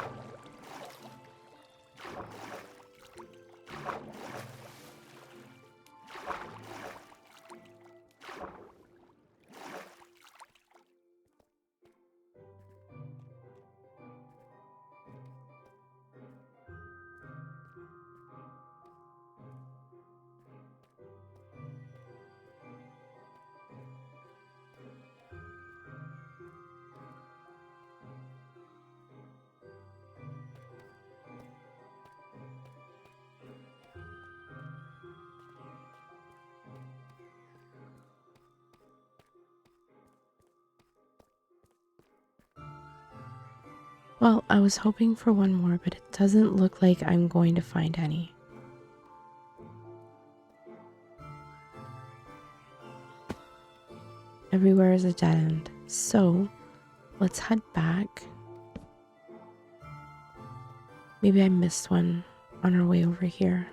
Well, I was hoping for one more, but it doesn't look like I'm going to find any. Everywhere is a dead end. So let's head back. Maybe I missed one on our way over here.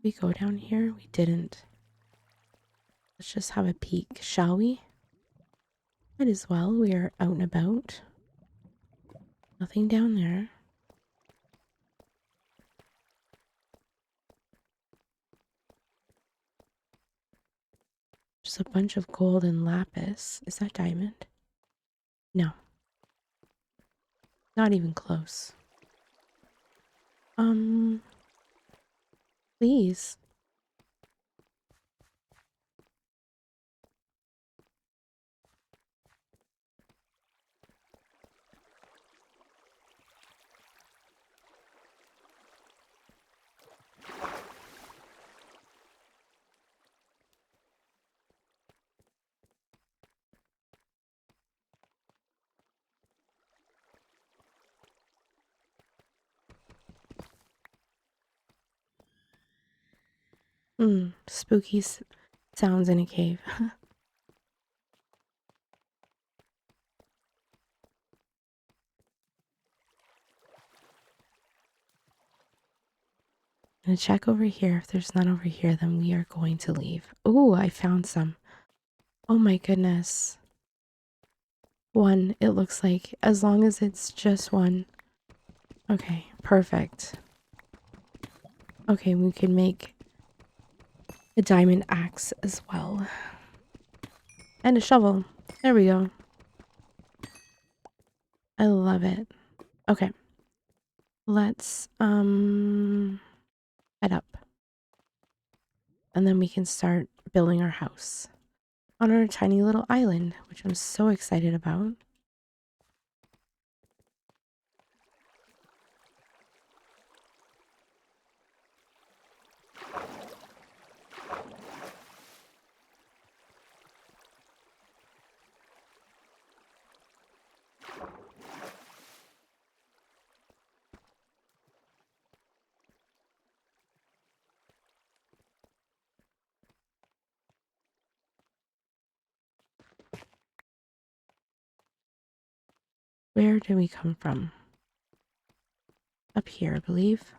We go down here? We didn't. Let's just have a peek, shall we? Might as well. We are out and about. Nothing down there. Just a bunch of gold and lapis. Is that diamond? No. Not even close. Please. Spooky sounds in a cave. Gonna check over here. If there's none over here, then we are going to leave. Oh, I found some. Oh my goodness. One, it looks like, as long as it's just one. Okay, perfect. Okay, we can make a diamond axe as well. And a shovel. There we go. I love it. Okay. Let's head up. And then we can start building our house on our tiny little island, which I'm so excited about. Where did we come from? Up here, I believe.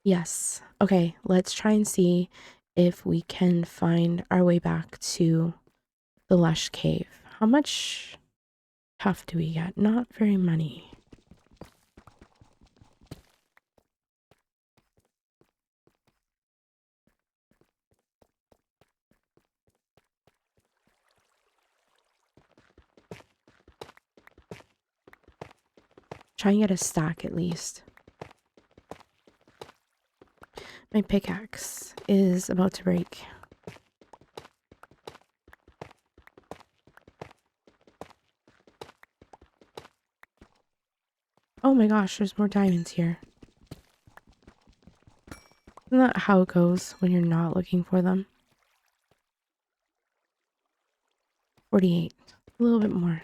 Yes. Okay, let's try and see if we can find our way back to the lush cave. How much tuff do we get? Not very many. Try and get a stack at least. My pickaxe is about to break. Oh my gosh, there's more diamonds here. Isn't that how it goes when you're not looking for them? 48. A little bit more.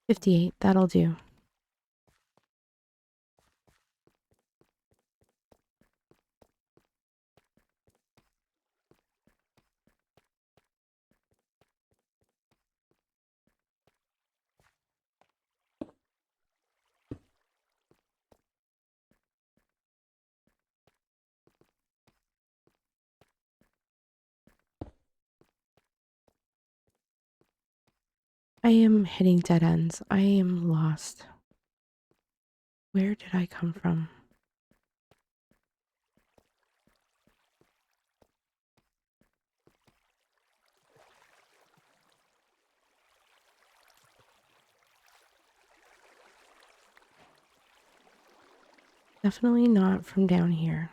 58. That'll do. I am hitting dead ends. I am lost. Where did I come from? Definitely not from down here.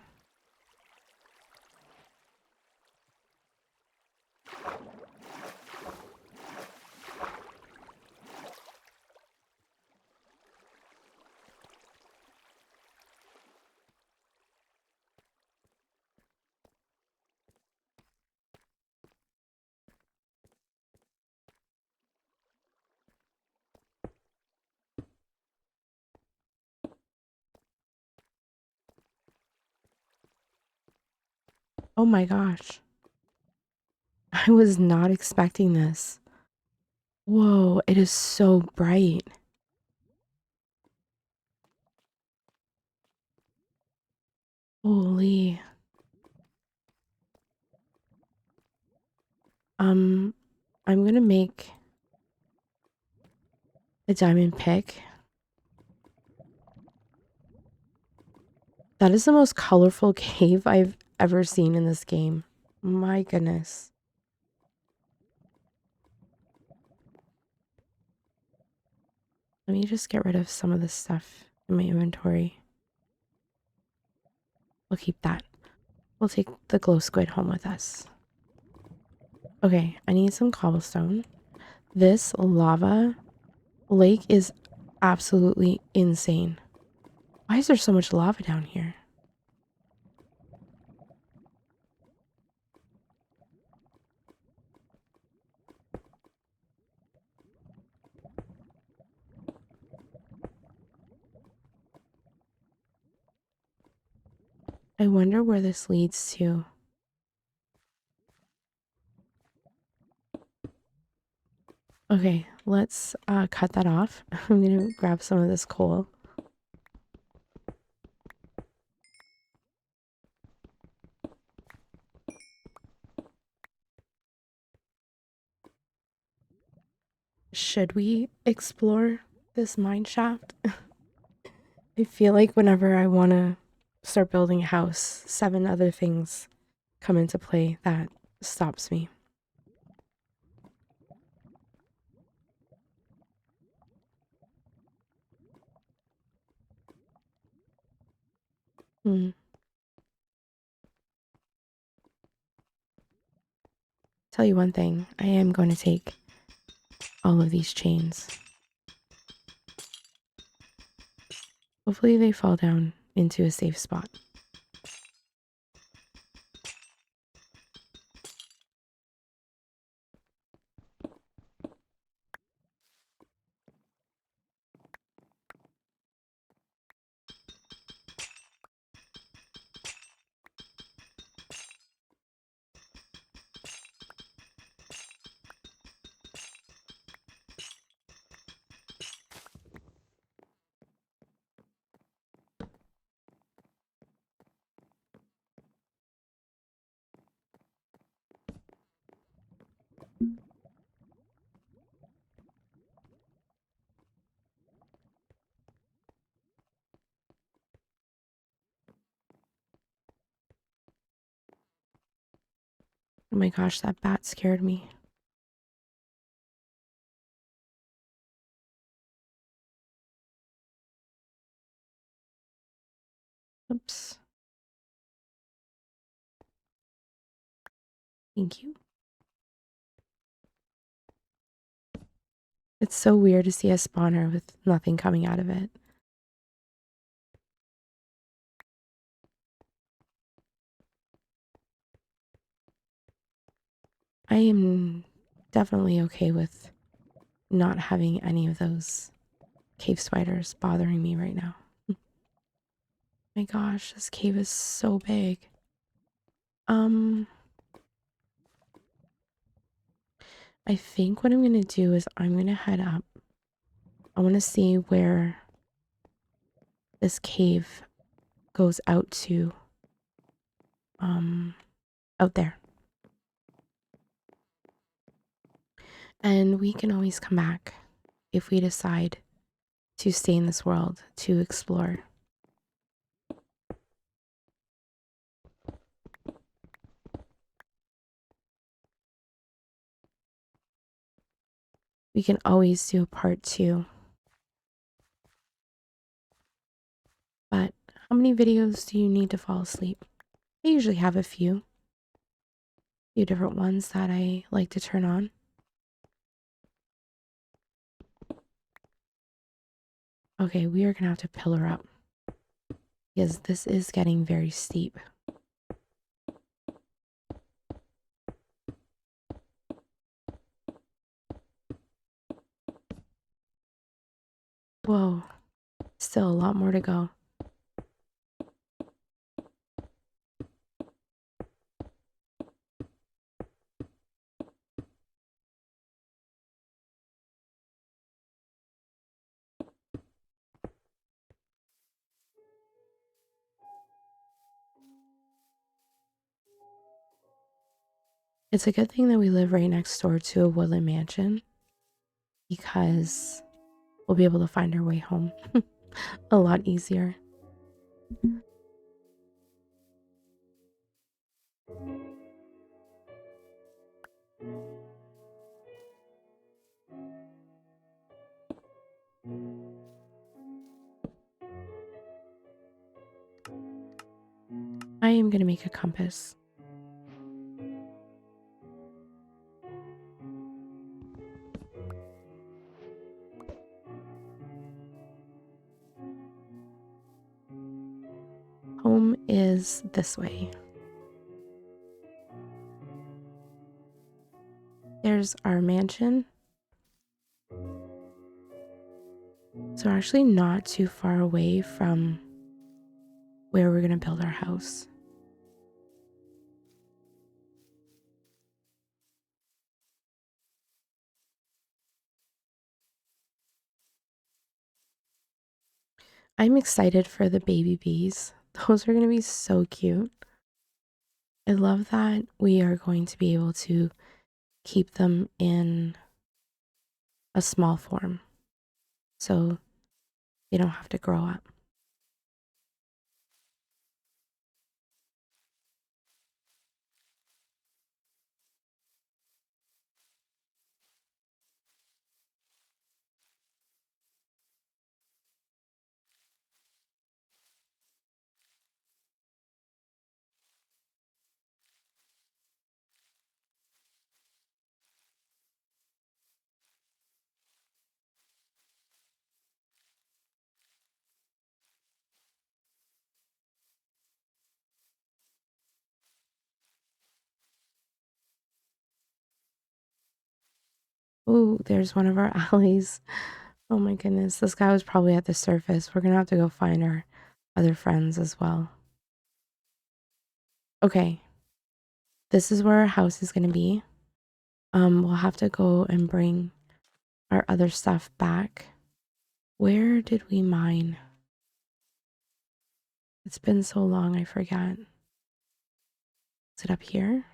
Oh my gosh. I was not expecting this. Whoa, it is so bright. Holy. I'm gonna make a diamond pick. That is the most colorful cave I've ever seen in this game. My goodness. Let me just get rid of some of the stuff in my inventory. We'll keep that. We'll take the glow squid home with us. Okay, I need some cobblestone. This lava lake is absolutely insane. Why is there so much lava down here? I wonder where this leads to. Okay, let's cut that off. I'm gonna grab some of this coal. Should we explore this mine shaft? I feel like whenever I want to start building a house, 7 other things come into play that stops me. Tell you one thing, I am going to take all of these chains. Hopefully they fall down into a safe spot. Oh my gosh, that bat scared me. Oops. Thank you. It's so weird to see a spawner with nothing coming out of it. I am definitely okay with not having any of those cave spiders bothering me right now. My gosh, this cave is so big. I think what I'm gonna do is I'm gonna head up. I want to see where this cave goes out to. Out there. And we can always come back if we decide to stay in this world to explore. We can always do a part 2. But how many videos do you need to fall asleep? I usually have a few different ones that I like to turn on. Okay, we are gonna have to pillar up because this is getting very steep. Whoa, still a lot more to go. It's a good thing that we live right next door to a woodland mansion because we'll be able to find our way home a lot easier. I am going to make a compass. Home is this way. There's our mansion. So we're actually not too far away from where we're going to build our house. I'm excited for the baby bees. Those are going to be so cute. I love that we are going to be able to keep them in a small form so they don't have to grow up. Oh, there's one of our alleys. Oh my goodness, this guy was probably at the surface. We're gonna have to go find our other friends as well. Okay, this is where our house is gonna be. We'll have to go and bring our other stuff back. Where did we mine? It's been so long, I forgot. Is it up here?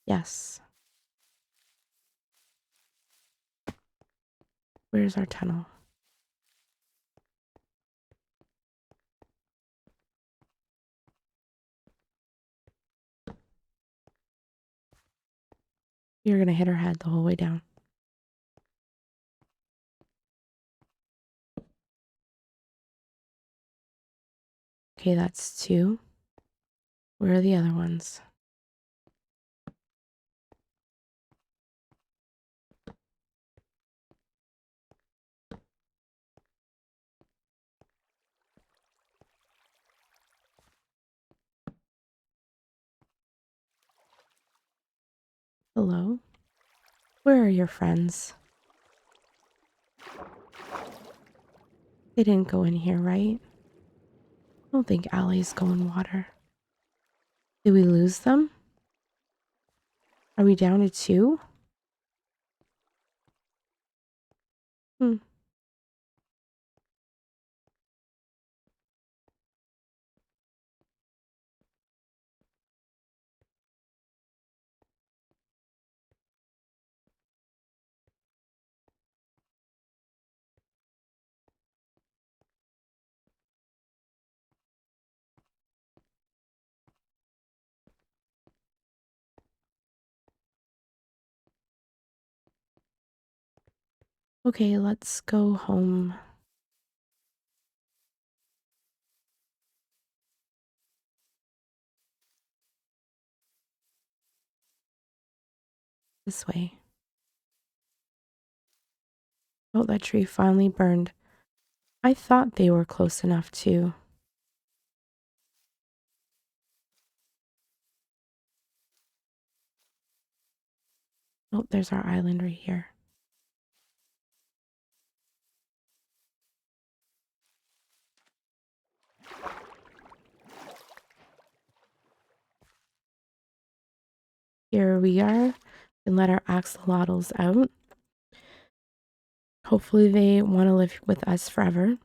Yes. Where's our tunnel? You're gonna hit our head the whole way down. Okay, that's two. Where are the other ones? Hello? Where are your friends? They didn't go in here, right? I don't think alleys go in water. Did we lose them? Are we down to two? Hmm. Okay, let's go home. This way. Oh, that tree finally burned. I thought they were close enough too. Oh, there's our island right here. here we are. And let our axolotls out. Hopefully they want to live with us forever.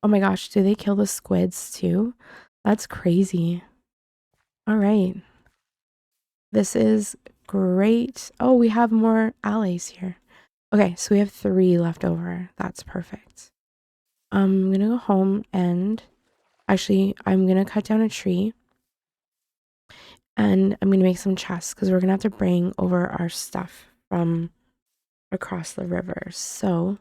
Oh my gosh, do they kill the squids too? That's crazy. All right. This is great. Oh, we have more allies here. Okay, so we have 3 left over. That's perfect. I'm gonna go home and actually I'm gonna cut down a tree and I'm gonna make some chests because we're gonna have to bring over our stuff from across the river. So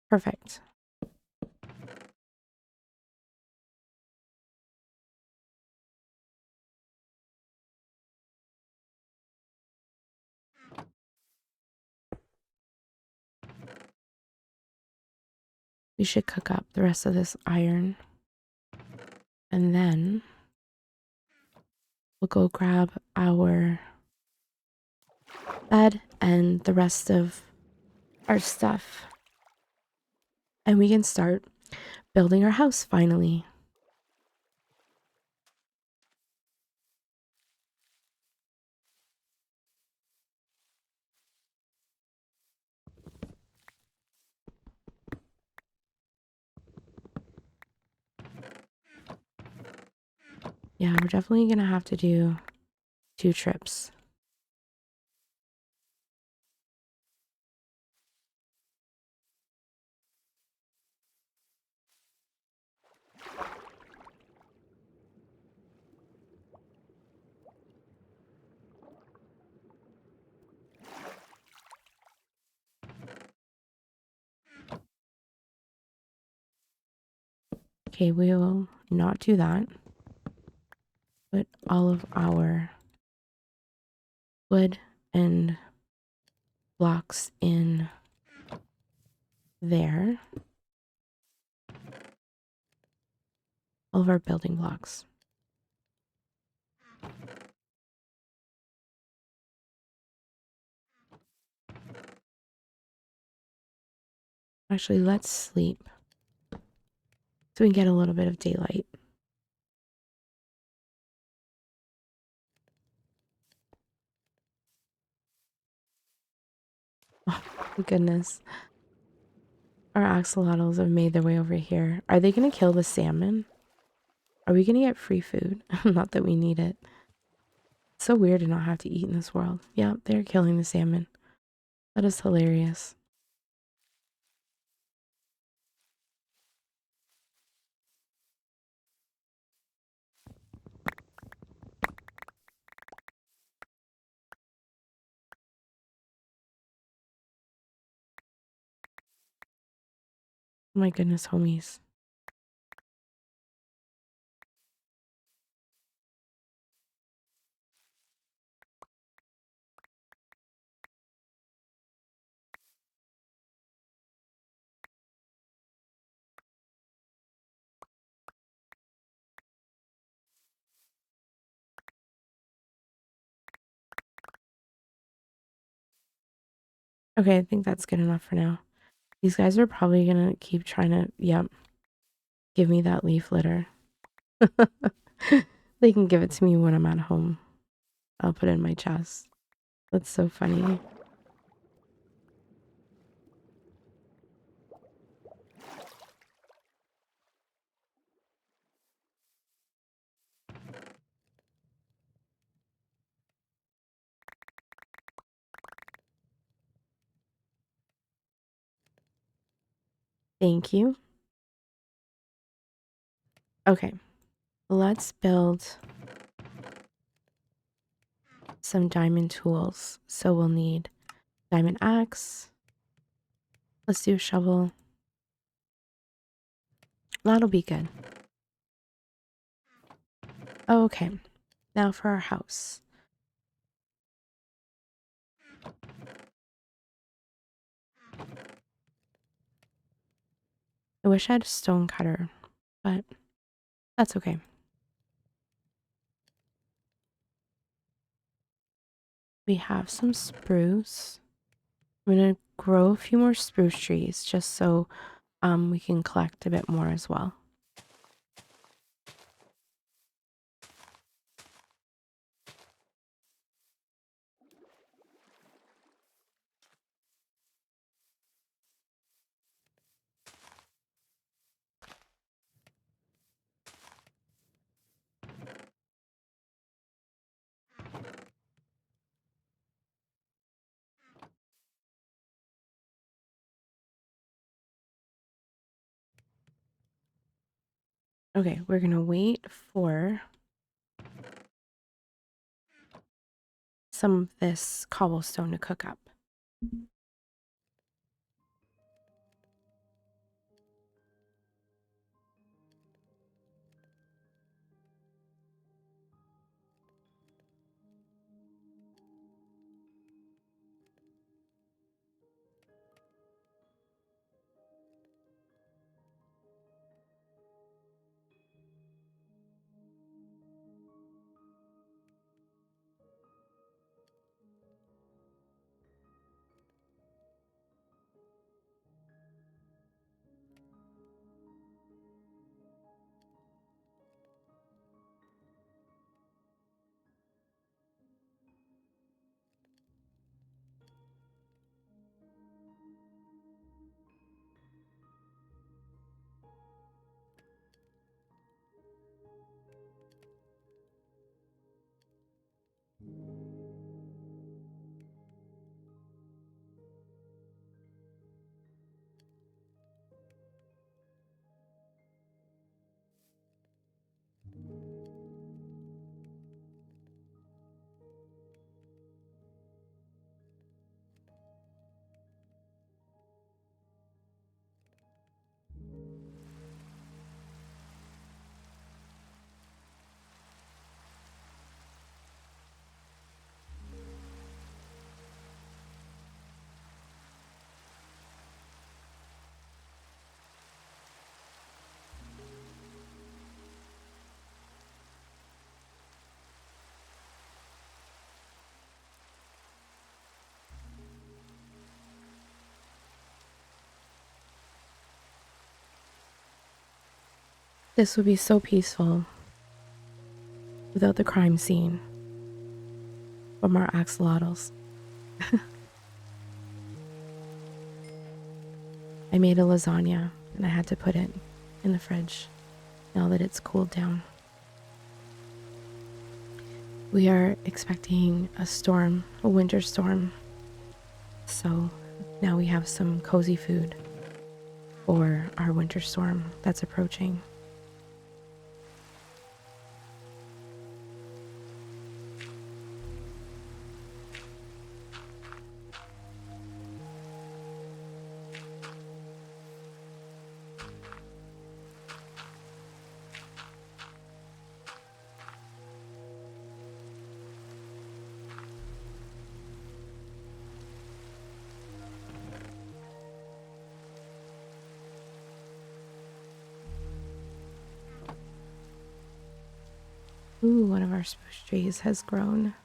perfect. We should cook up the rest of this iron and then we'll go grab our bed and the rest of our stuff and we can start building our house finally. Yeah, we're definitely gonna have to do 2 trips. Okay, we will not do that. Put all of our wood and blocks in there. All of our building blocks. Actually, let's sleep so we can get a little bit of daylight. Oh, goodness. Our axolotls have made their way over here. Are they going to kill the salmon? Are we going to get free food? Not that we need it. It's so weird to not have to eat in this world. Yeah, they're killing the salmon. That is hilarious. Oh my goodness, homies. Okay, I think that's good enough for now. These guys are probably gonna keep trying to, yep, give me that leaf litter. They can give it to me when I'm at home. I'll put it in my chest. That's so funny. Thank you. Okay, let's build some diamond tools. So we'll need diamond axe. Let's do a shovel. That'll be good. Okay, now for our house. I wish I had a stone cutter, but that's okay. We have some spruce. I'm gonna grow a few more spruce trees just so we can collect a bit more as well. Okay, we're gonna wait for some of this cobblestone to cook up. This would be so peaceful without the crime scene from our axolotls. I made a lasagna and I had to put it in the fridge now that it's cooled down. We are expecting a storm, a winter storm. So now we have some cozy food for our winter storm that's approaching. Ooh, one of our spruce trees has grown.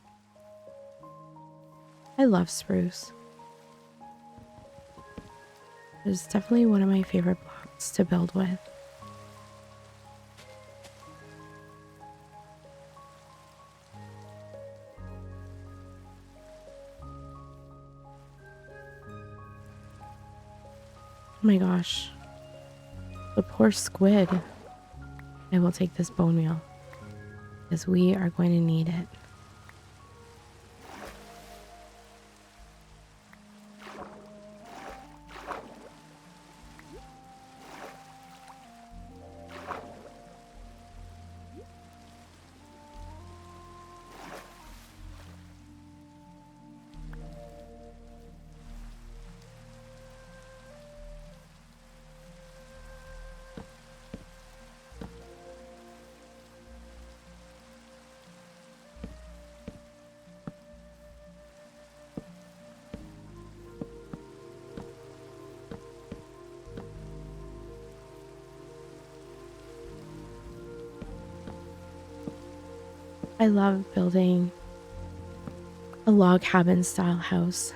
I love spruce. It's definitely one of my favorite blocks to build with. Oh my gosh. The poor squid. I will take this bone meal because we are going to need it. I love building a log cabin style house.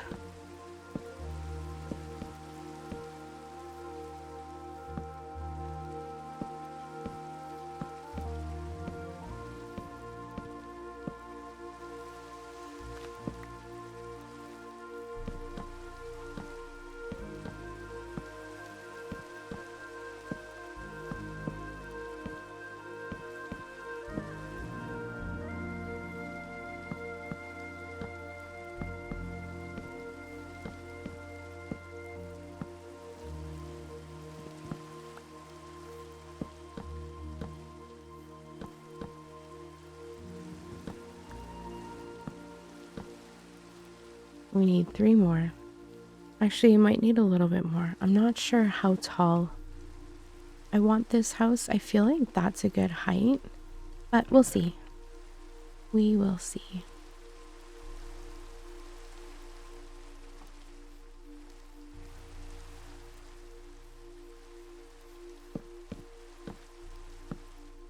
We need 3 more. Actually, you might need a little bit more. I'm not sure how tall I want this house. I feel like that's a good height, but we'll see. We will see.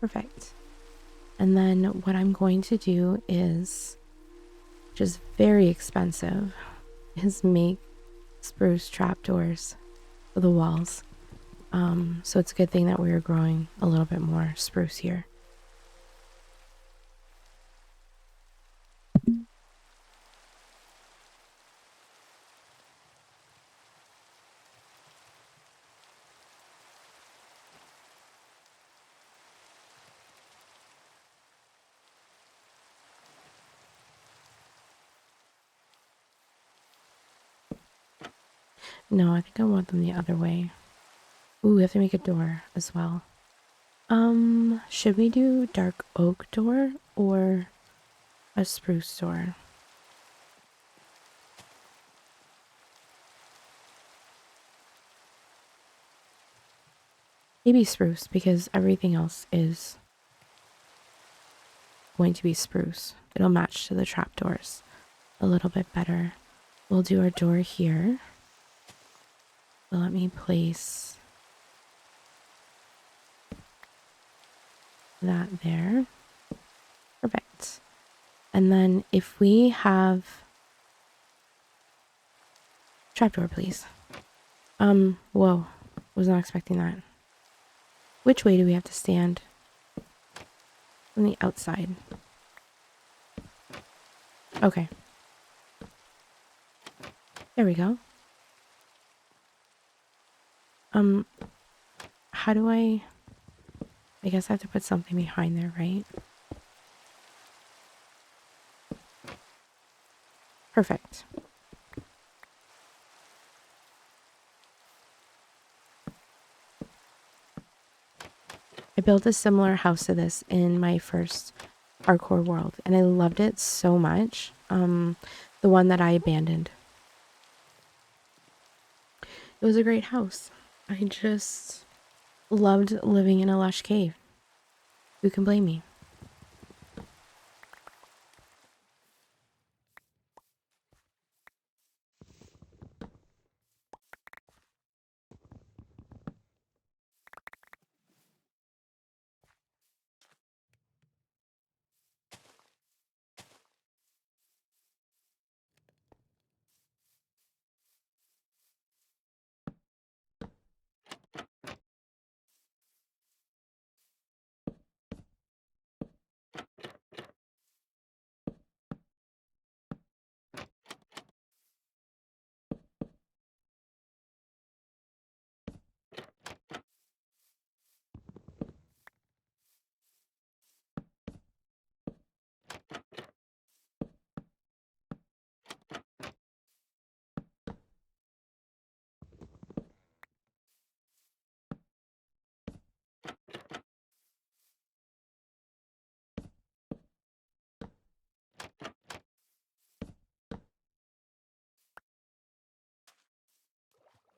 Perfect. And then what I'm going to do is, which is very expensive, is make spruce trapdoors for the walls. So it's a good thing that we are growing a little bit more spruce here. No, I think I want them the other way. Ooh, we have to make a door as well. Should we do dark oak door or a spruce door? Maybe spruce, because everything else is going to be spruce. It'll match to the trapdoors a little bit better. We'll do our door here. So let me place that there. Perfect. And then if we have trapdoor, please. Whoa. Was not expecting that. Which way do we have to stand? From the outside. Okay. There we go. How do I guess I have to put something behind there, right? Perfect. I built a similar house to this in my first hardcore world, and I loved it so much. The one that I abandoned. It was a great house. I just loved living in a lush cave. Who can blame me?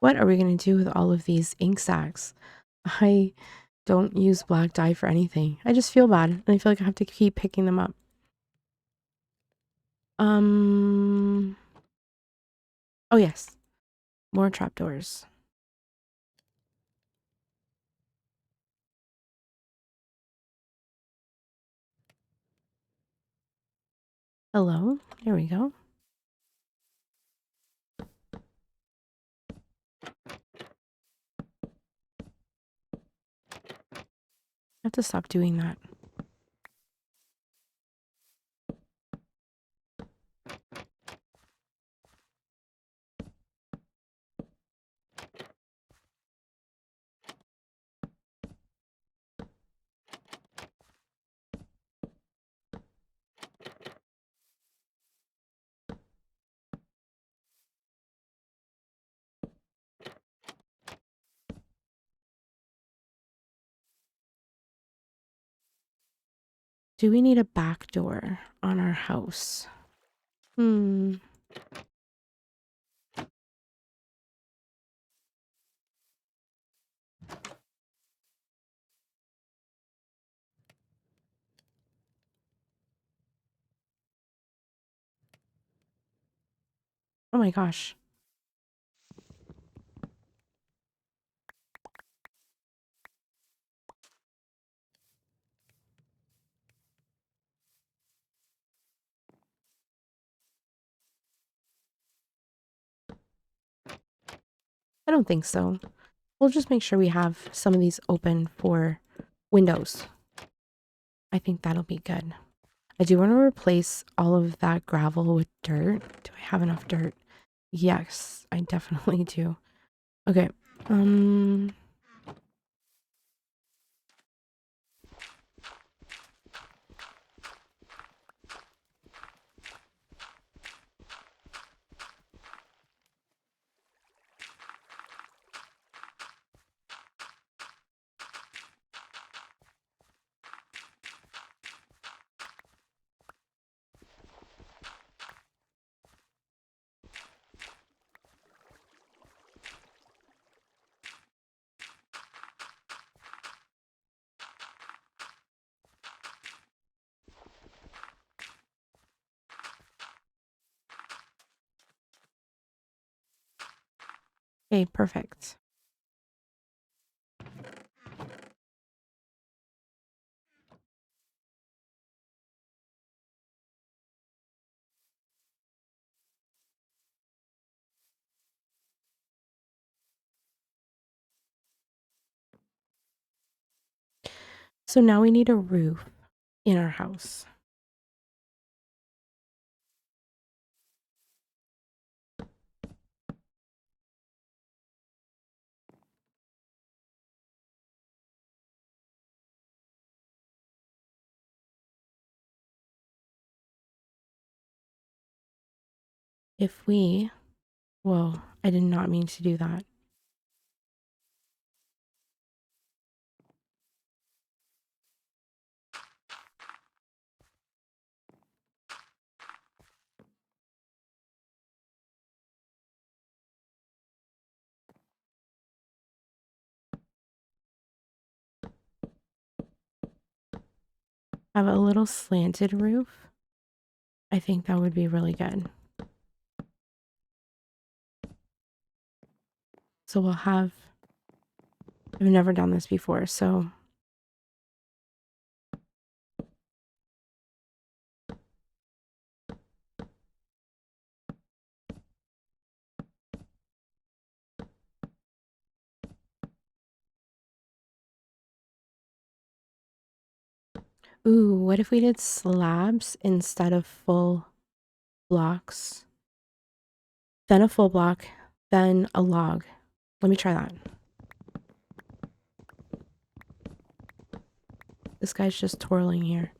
What are we going to do with all of these ink sacs? I don't use black dye for anything. I just feel bad, and I feel like I have to keep picking them up. Oh yes. More trapdoors. Hello? There we go. I have to stop doing that. Do we need a back door on our house? Oh my gosh. I don't think so. We'll just make sure we have some of these open for windows. I think that'll be good. I do want to replace all of that gravel with dirt. Do I have enough dirt? Yes, I definitely do. Okay. Okay, perfect. So now we need a roof in our house. If we, whoa, I did not mean to do that. Have a little slanted roof. I think that would be really good. So we'll have, I've never done this before, so ooh, what if we did slabs instead of full blocks? Then a full block, then a log. Let me try that. This guy's just twirling here.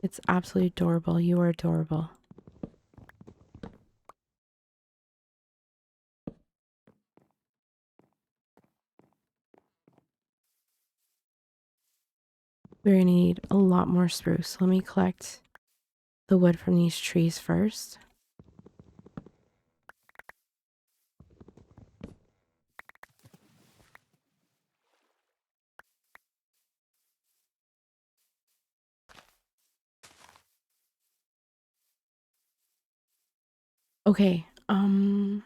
It's absolutely adorable. You are adorable. We're gonna need a lot more spruce. Let me collect the wood from these trees first. Okay, oh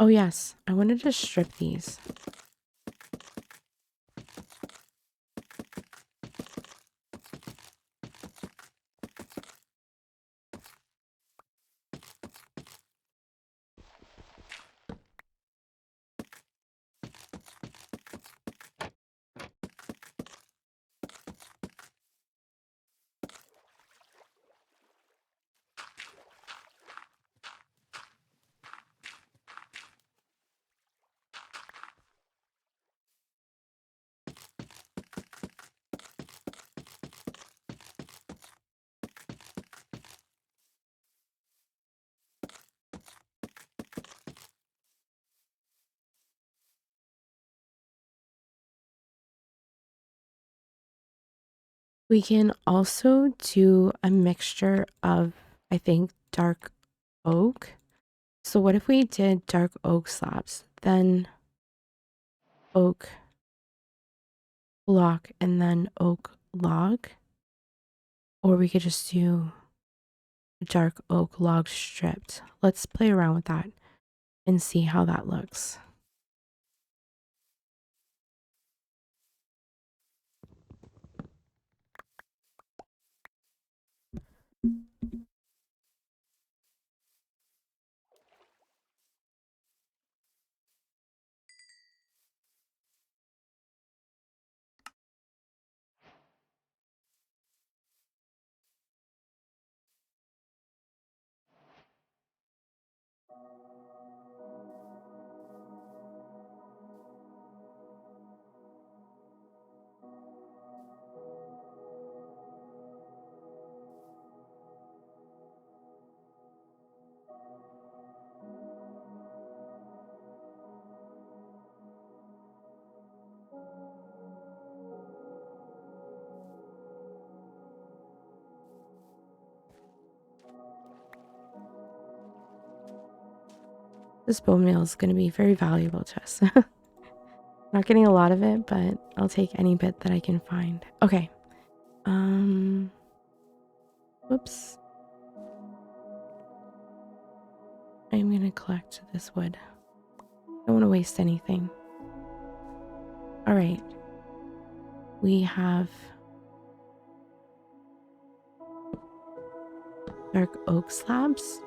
yes, I wanted to strip these. We can also do a mixture of, I think, dark oak. So what if we did dark oak slabs, then oak block, and then oak log? Or we could just do dark oak log stripped. Let's play around with that and see how that looks. This bone meal is going to be very valuable to us. Not getting a lot of it, but I'll take any bit that I can find. Okay. Whoops. I'm going to collect this wood. Don't want to waste anything. All right. We have dark oak slabs.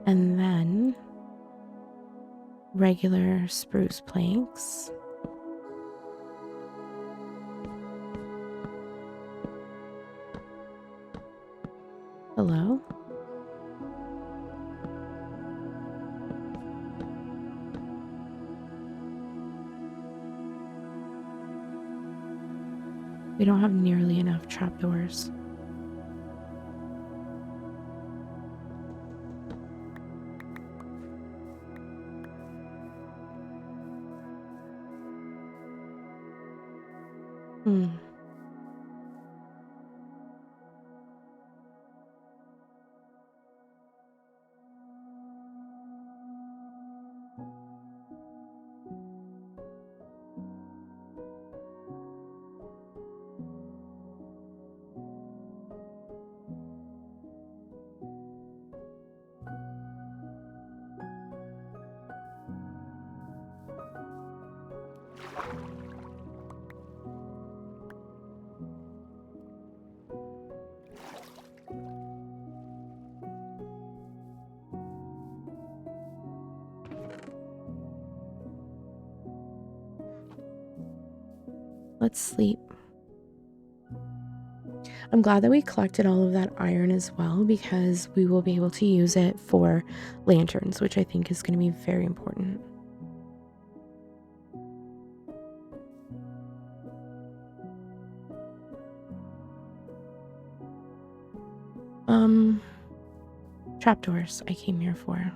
And then regular spruce planks. Hello? We don't have nearly enough trapdoors. Let's sleep. I'm glad that we collected all of that iron as well, because we will be able to use it for lanterns, which I think is going to be very important. Trapdoors I came here for.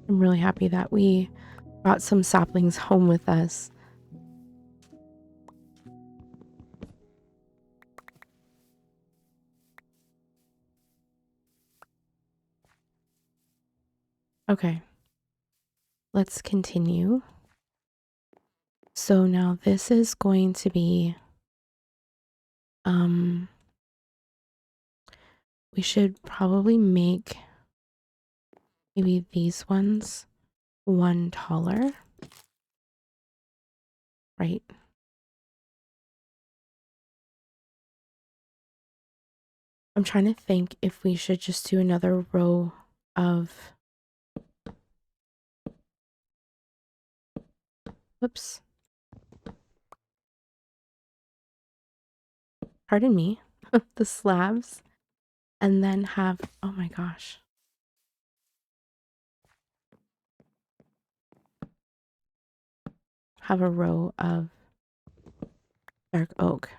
I'm really happy that we brought some saplings home with us. Okay, let's continue. So now this is going to be, we should probably make maybe these ones one taller, right? I'm trying to think if we should just do another row of, whoops. Pardon me. the slabs and then have, oh my gosh, have a row of dark oak.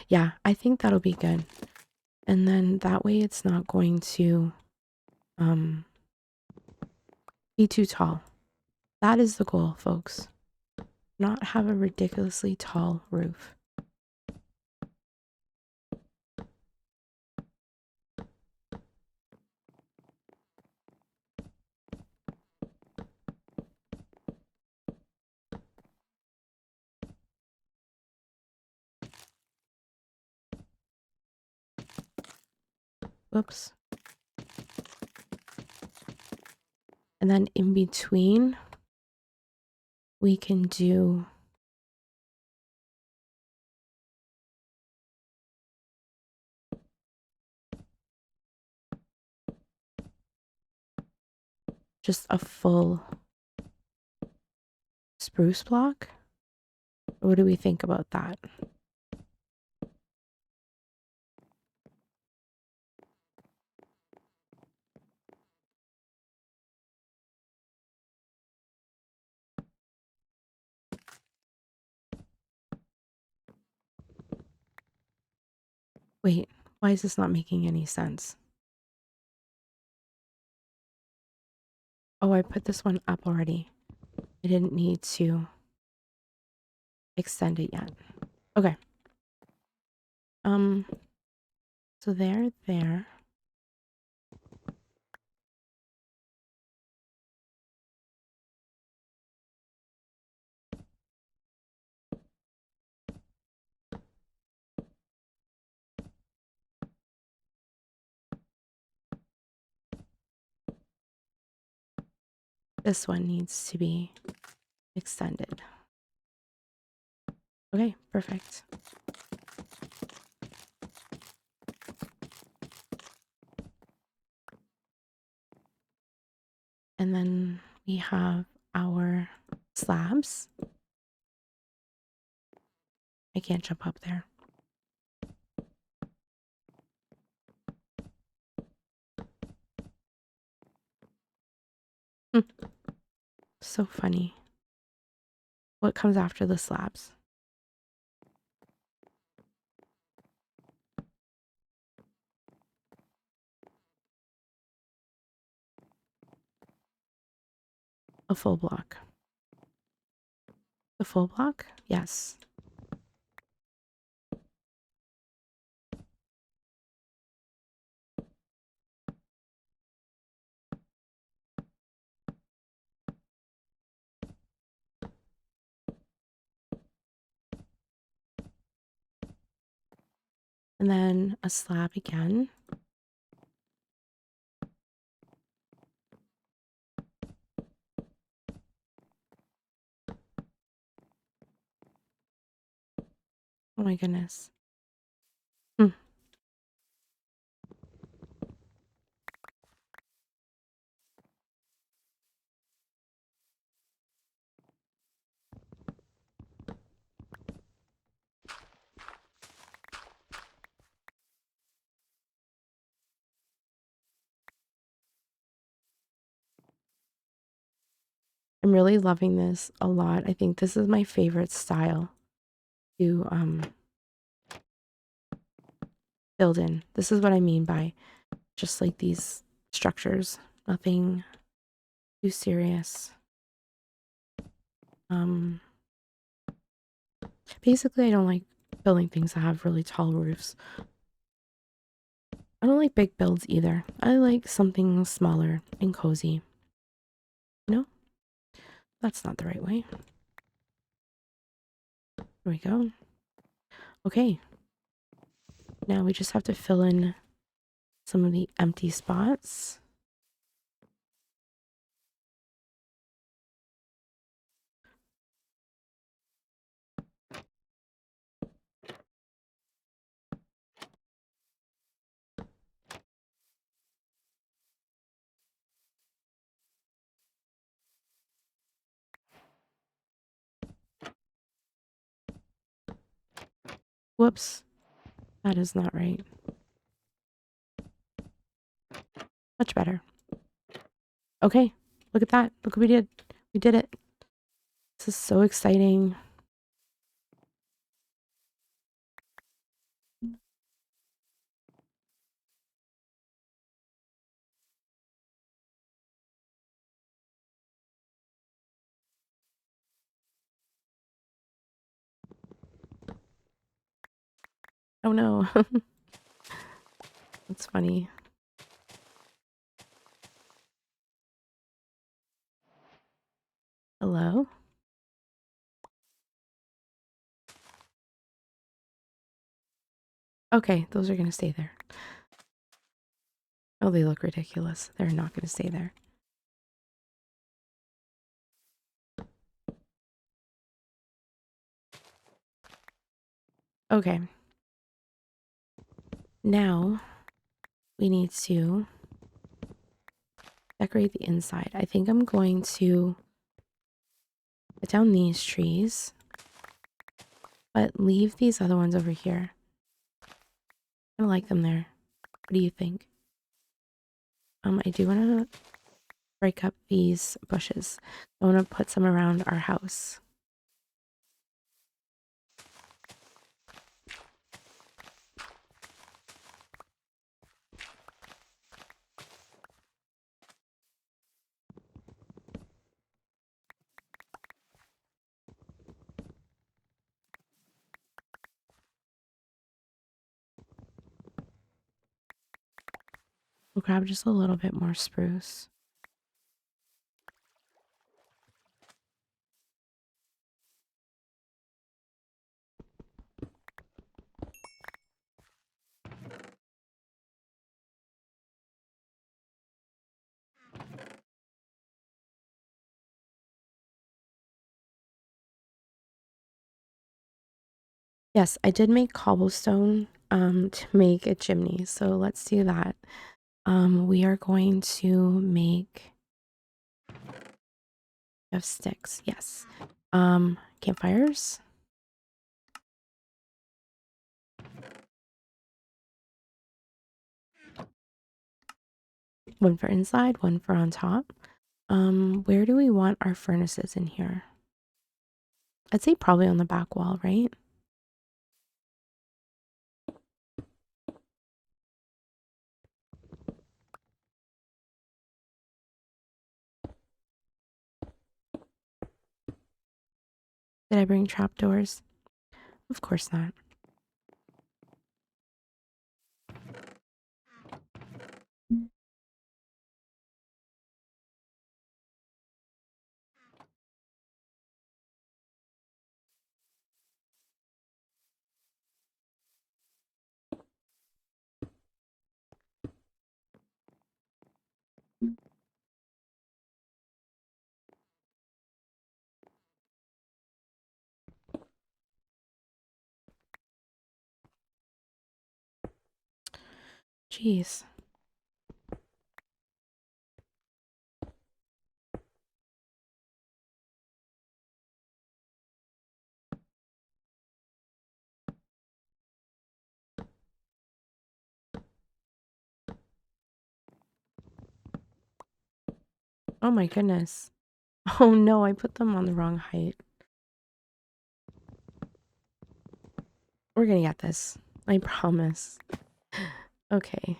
Yeah, I think that'll be good. And then that way it's not going to be too tall. That is the goal, folks. Not have a ridiculously tall roof. Whoops. And then in between, we can do just a full spruce block. What do we think about that? Wait, why is this not making any sense? Oh, I put this one up already. I didn't need to extend it yet. Okay. So there. This one needs to be extended. Okay, perfect. And then we have our slabs. I can't jump up there. So funny. What comes after the slabs? A full block. The full block? Yes. And then a slab again. Oh my goodness. I'm really loving this a lot. I think this is my favorite style to build in. This is what I mean by just like these structures. Nothing too serious. Basically I don't like building things that have really tall roofs. I don't like big builds either. I like something smaller and cozy. No, that's not the right way. There we go. Okay. Now we just have to fill in some of the empty spots. Whoops. That is not right. Much better. Okay. Look at that. Look what we did. We did it. This is so exciting. Oh no. That's funny. Hello? Okay, those are gonna stay there. Oh, they look ridiculous. They're not gonna stay there. Okay. Now we need to decorate the inside. I think I'm going to put down these trees, but leave these other ones over here. I like them there. What do you think? I do want to break up these bushes. I want to put some around our house. We'll grab just a little bit more spruce. Yes, I did make cobblestone to make a chimney, so let's do that. We are going to make sticks. Yes. Campfires. One for inside, one for on top. Where do we want our furnaces in here? I'd say probably on the back wall, right? Did I bring trapdoors? Of course not. Jeez. Oh my goodness. Oh no, I put them on the wrong height. We're gonna get this. I promise. Okay.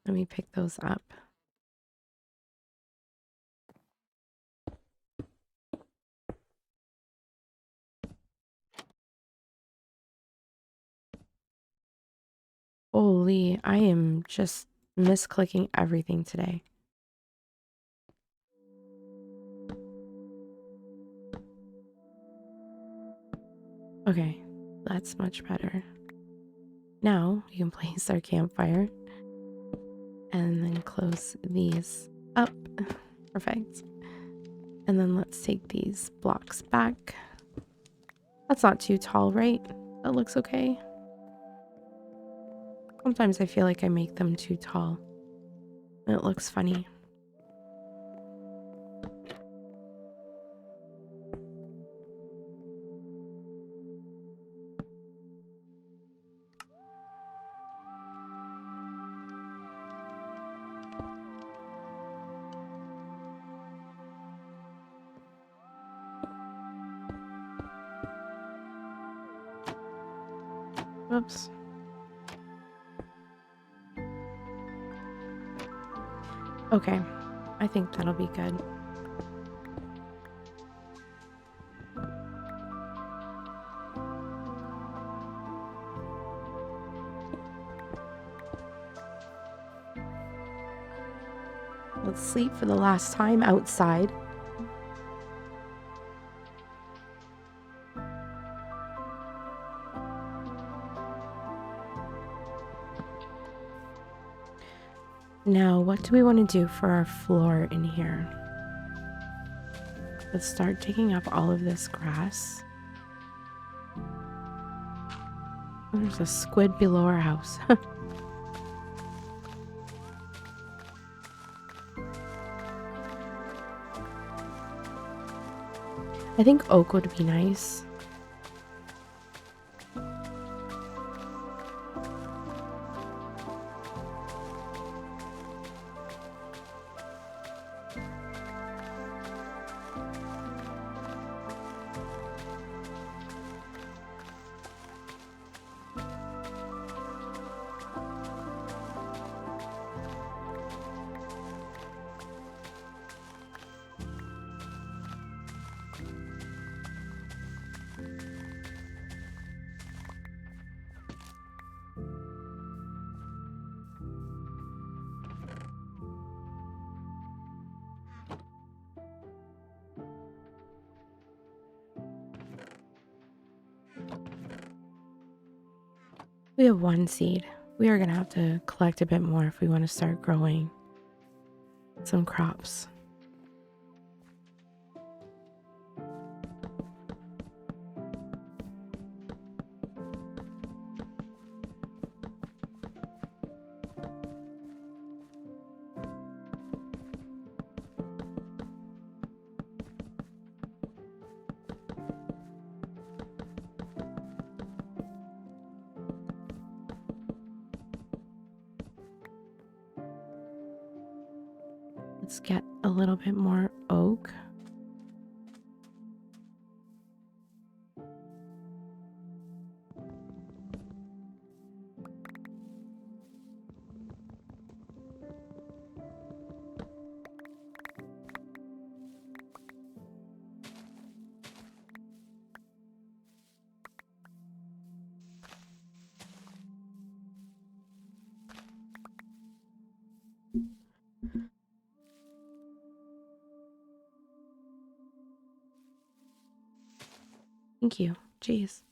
Let me pick those up. Holy, I am just misclicking everything today. Okay, that's much better. Now we can place our campfire and then close these up. Perfect. And then let's take these blocks back. That's not too tall, right? That looks okay. Sometimes I feel like I make them too tall. And it looks funny. Whoops. Okay, I think that'll be good. Let's sleep for the last time outside. Now, what do we want to do for our floor in here? Let's start taking up all of this grass. Oh, there's a squid below our house. I think oak would be nice. We have one seed. We are going to have to collect a bit more if we want to start growing some crops. Let's get a little bit more oak. Thank you. Jeez.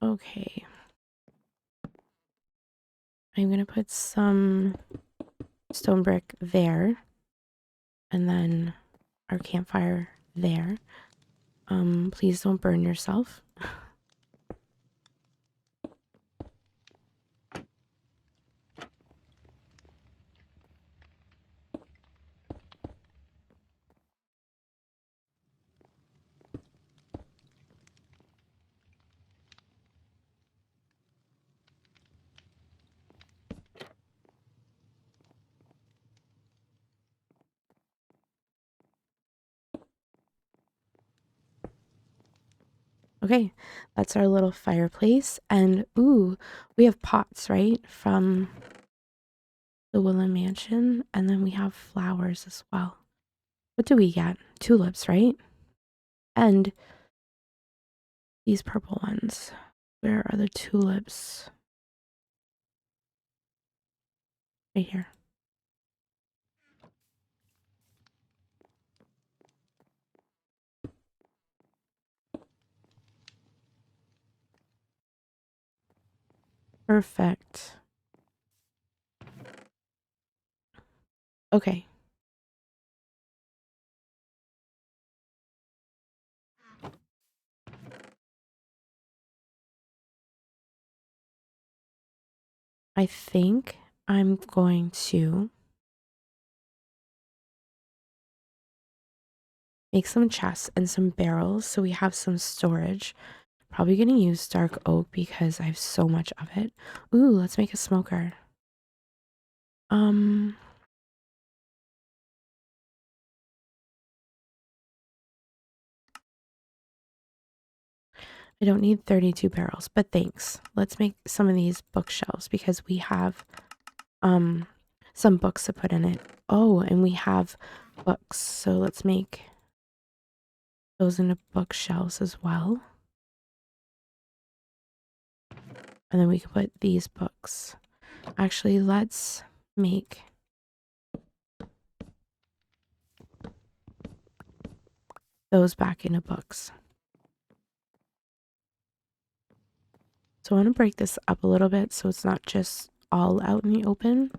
Okay. I'm going to put some stone brick there, and then our campfire there. Please don't burn yourself. Okay, that's our little fireplace. And ooh, we have pots, right? From the Willow Mansion. And then we have flowers as well. What do we get? Tulips, right? And these purple ones. Where are the tulips? Right here. Perfect. Okay. I think I'm going to make some chests and some barrels so we have some storage. Probably gonna use dark oak because I have so much of it. Ooh, let's make a smoker. I don't need 32 barrels, but thanks. Let's make some of these bookshelves because we have some books to put in it. Oh, and we have books. So let's make those into bookshelves as well. And then we can put these books. Actually, let's make those back into books. So I want to break this up a little bit so it's not just all out in the open.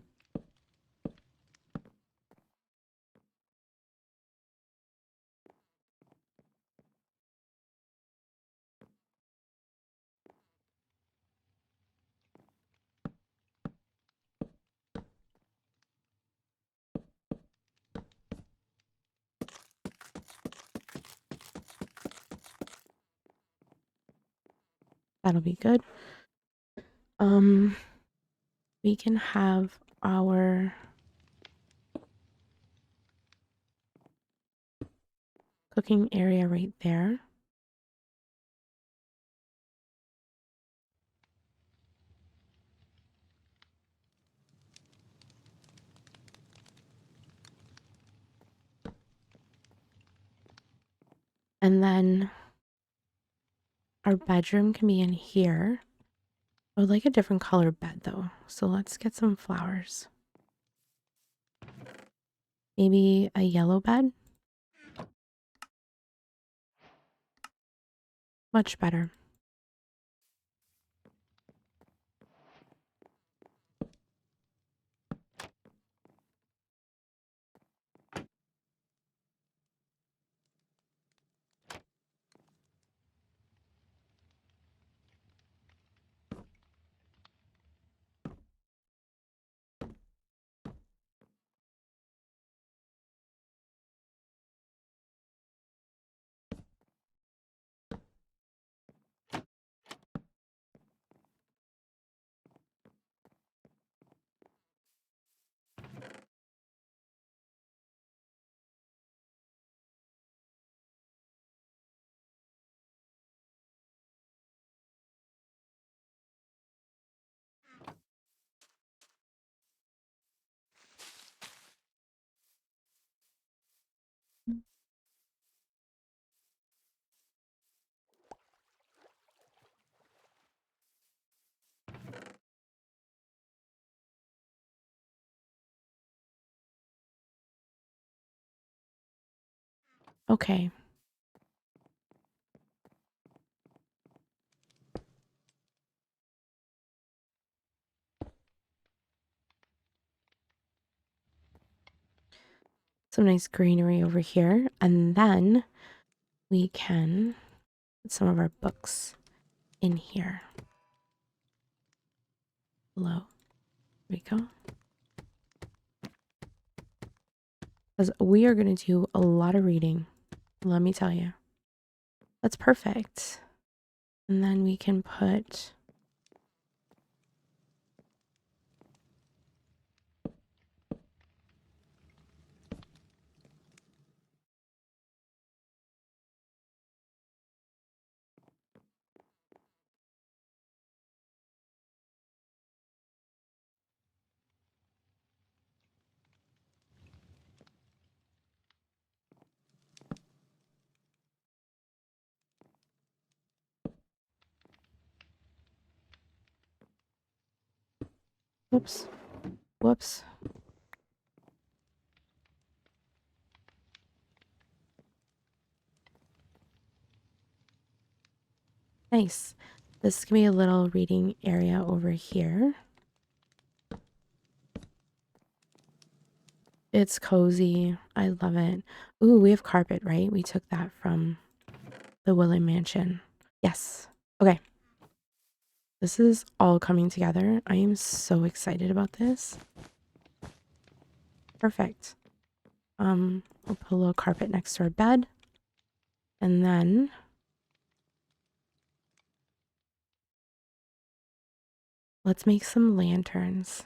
That'll be good. We can have our cooking area right there. And then our bedroom can be in here. I would like a different color bed though. So let's get some flowers. Maybe a yellow bed. Much better. Okay. Some nice greenery over here. And then we can put some of our books in here. Below. There we go. Because we are going to do a lot of reading. Let me tell you. That's perfect. And then we can put whoops. Whoops. Nice. This can be a little reading area over here. It's cozy. I love it. Ooh, we have carpet, right? We took that from the Willow Mansion. Yes. Okay. This is all coming together. I am so excited about this. Perfect. We'll put a little carpet next to our bed. And then let's make some lanterns.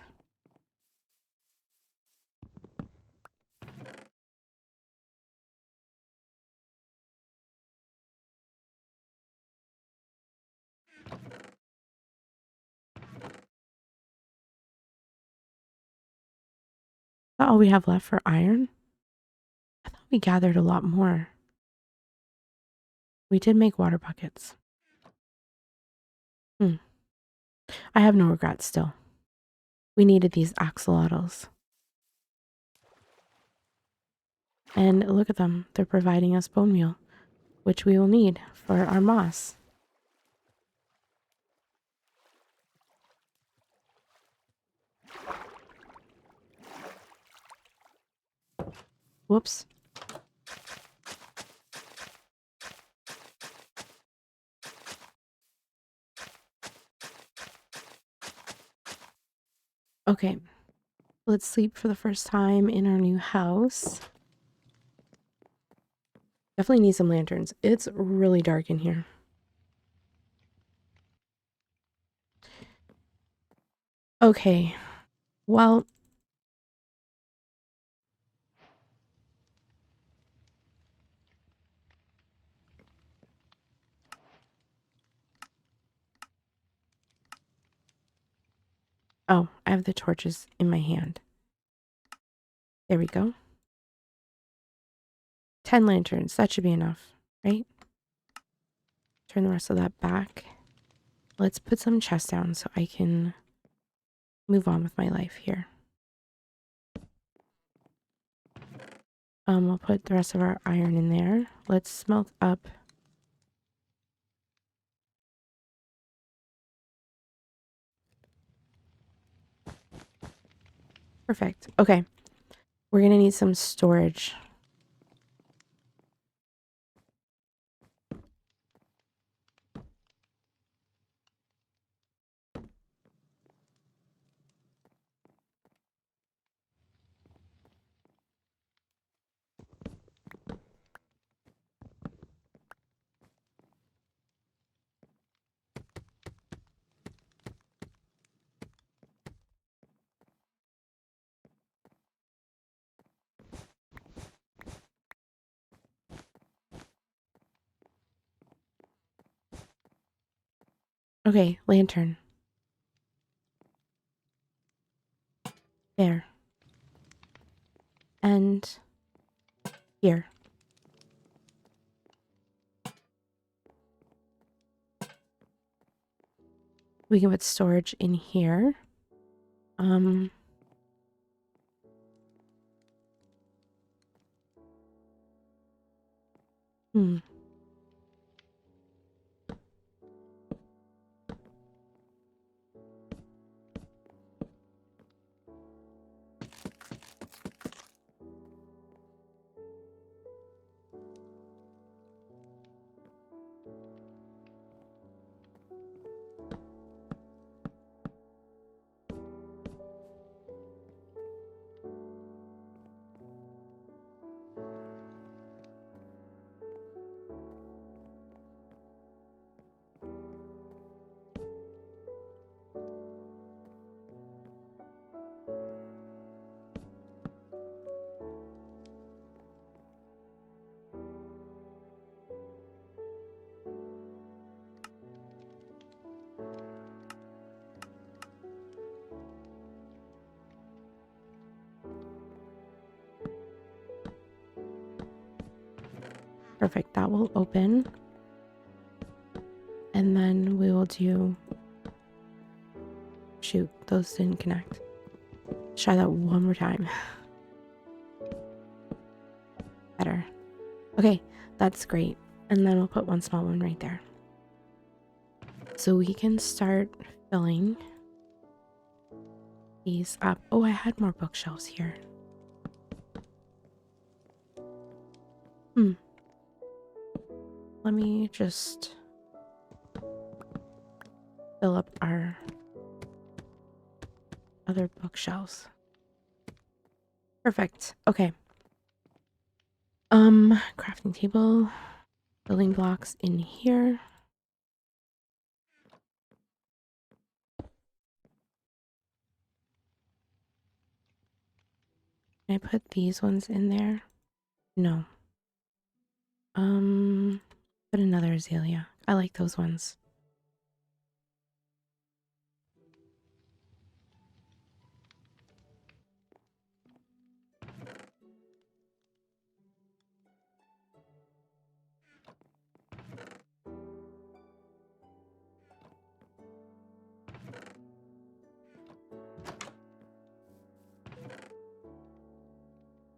Is that all we have left for iron? I thought we gathered a lot more. We did make water buckets. I have no regrets still. We needed these axolotls. And look at them. They're providing us bone meal, which we will need for our moss. Whoops. Okay, let's sleep for the first time in our new house. Definitely need some lanterns. It's really dark in here. Okay, well, oh, I have the torches in my hand. There we go. 10 lanterns, that should be enough, right? Turn the rest of that back. Let's put some chests down so I can move on with my life here. We'll put the rest of our iron in there. Let's smelt up. Perfect. Okay. We're gonna need some storage. Okay, lantern. There. And here. We can put storage in here. Hmm. Perfect. That will open. And then we will do... Shoot, those didn't connect. Let's try that one more time. Better. Okay, that's great. And then we'll put one small one right there. So we can start filling these up. Oh, I had more bookshelves here. Let me just... fill up our other bookshelves. Perfect. Okay. Crafting table, building blocks in here. Can I put these ones in there? No. Put another azalea. I like those ones.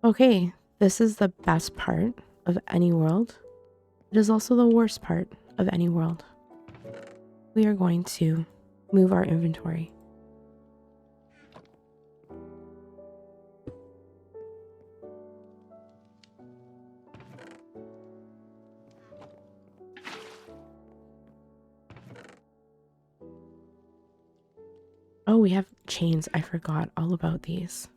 Okay, this is the best part of any world. It is also the worst part of any world. We are going to move our inventory. Oh, we have chains. I forgot all about these.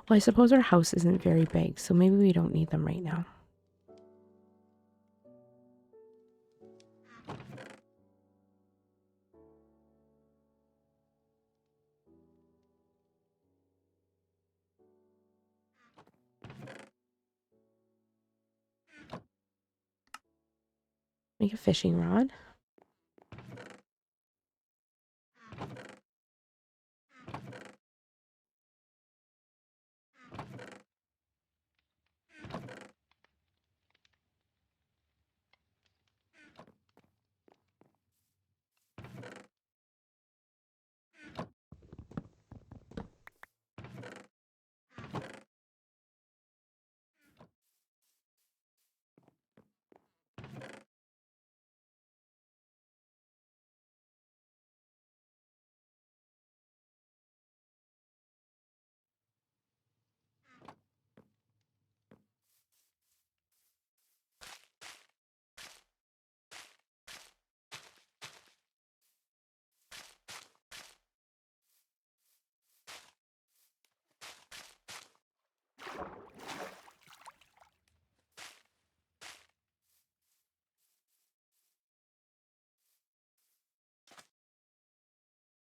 Well, I suppose our house isn't very big, so maybe we don't need them right now. Make a fishing rod.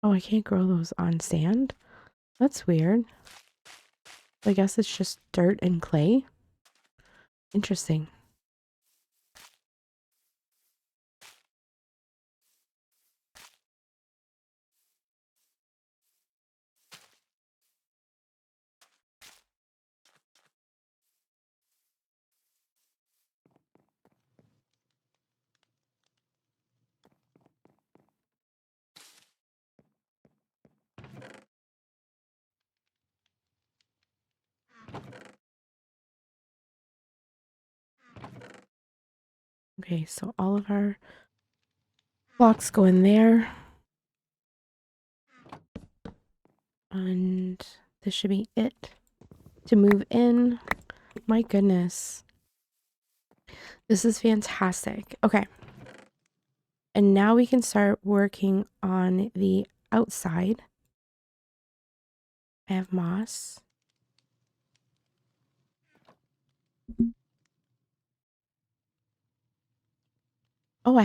Oh, I can't grow those on sand? That's weird. I guess it's just dirt and clay. Interesting. Okay, so all of our blocks go in there. And this should be it to move in. My goodness. This is fantastic. Okay. And now we can start working on the outside. I have moss. Oh,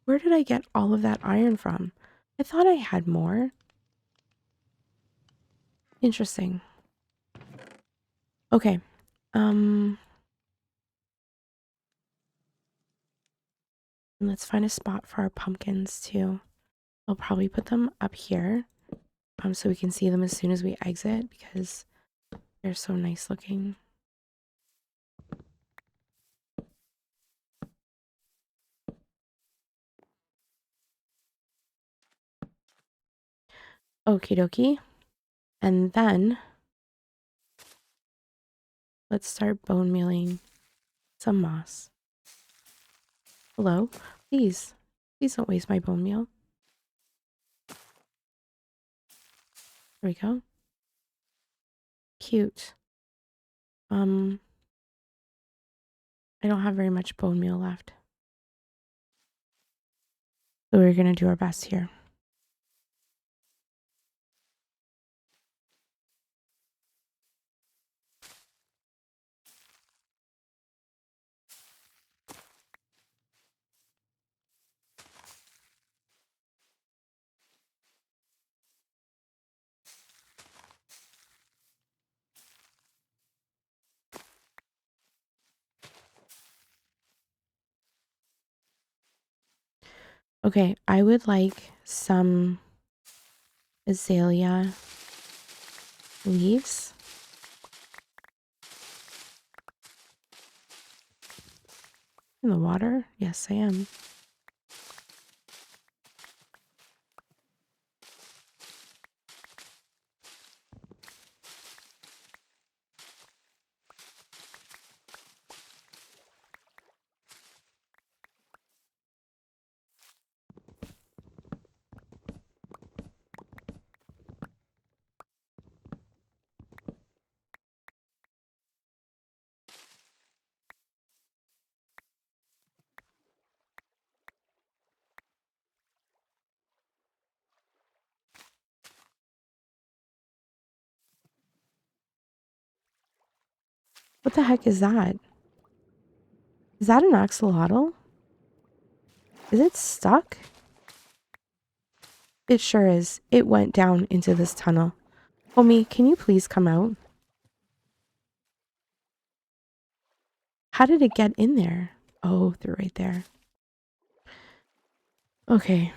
where did I get all of that iron from? I thought I had more. Interesting. Okay. And let's find a spot for our pumpkins too. I'll probably put them up here, so we can see them as soon as we exit because they're so nice looking. Okie dokie. And then let's start bone mealing some moss. Hello? Please. Please don't waste my bone meal. There we go. Cute. I don't have very much bone meal left. So we're going to do our best here. Okay, I would like some azalea leaves. In the water? Yes, I am. What the heck is that? Is that an axolotl? Is it stuck? It sure is. It went down into this tunnel. Homie, can you please come out? How did it get in there? Oh, through right there. Okay.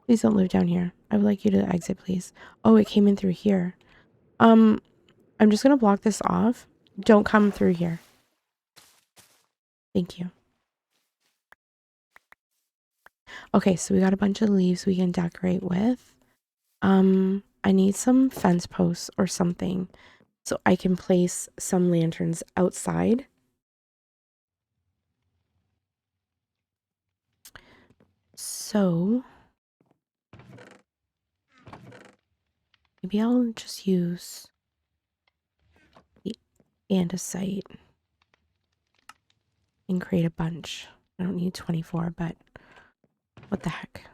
Please don't live down here. I would like you to exit, please. Oh, it came in through here. I'm just gonna block this off. Don't come through here. Thank you. Okay, so we got a bunch of leaves we can decorate with. I need some fence posts or something so I can place some lanterns outside. So maybe I'll just use the andesite and create a bunch. I don't need 24, but what the heck.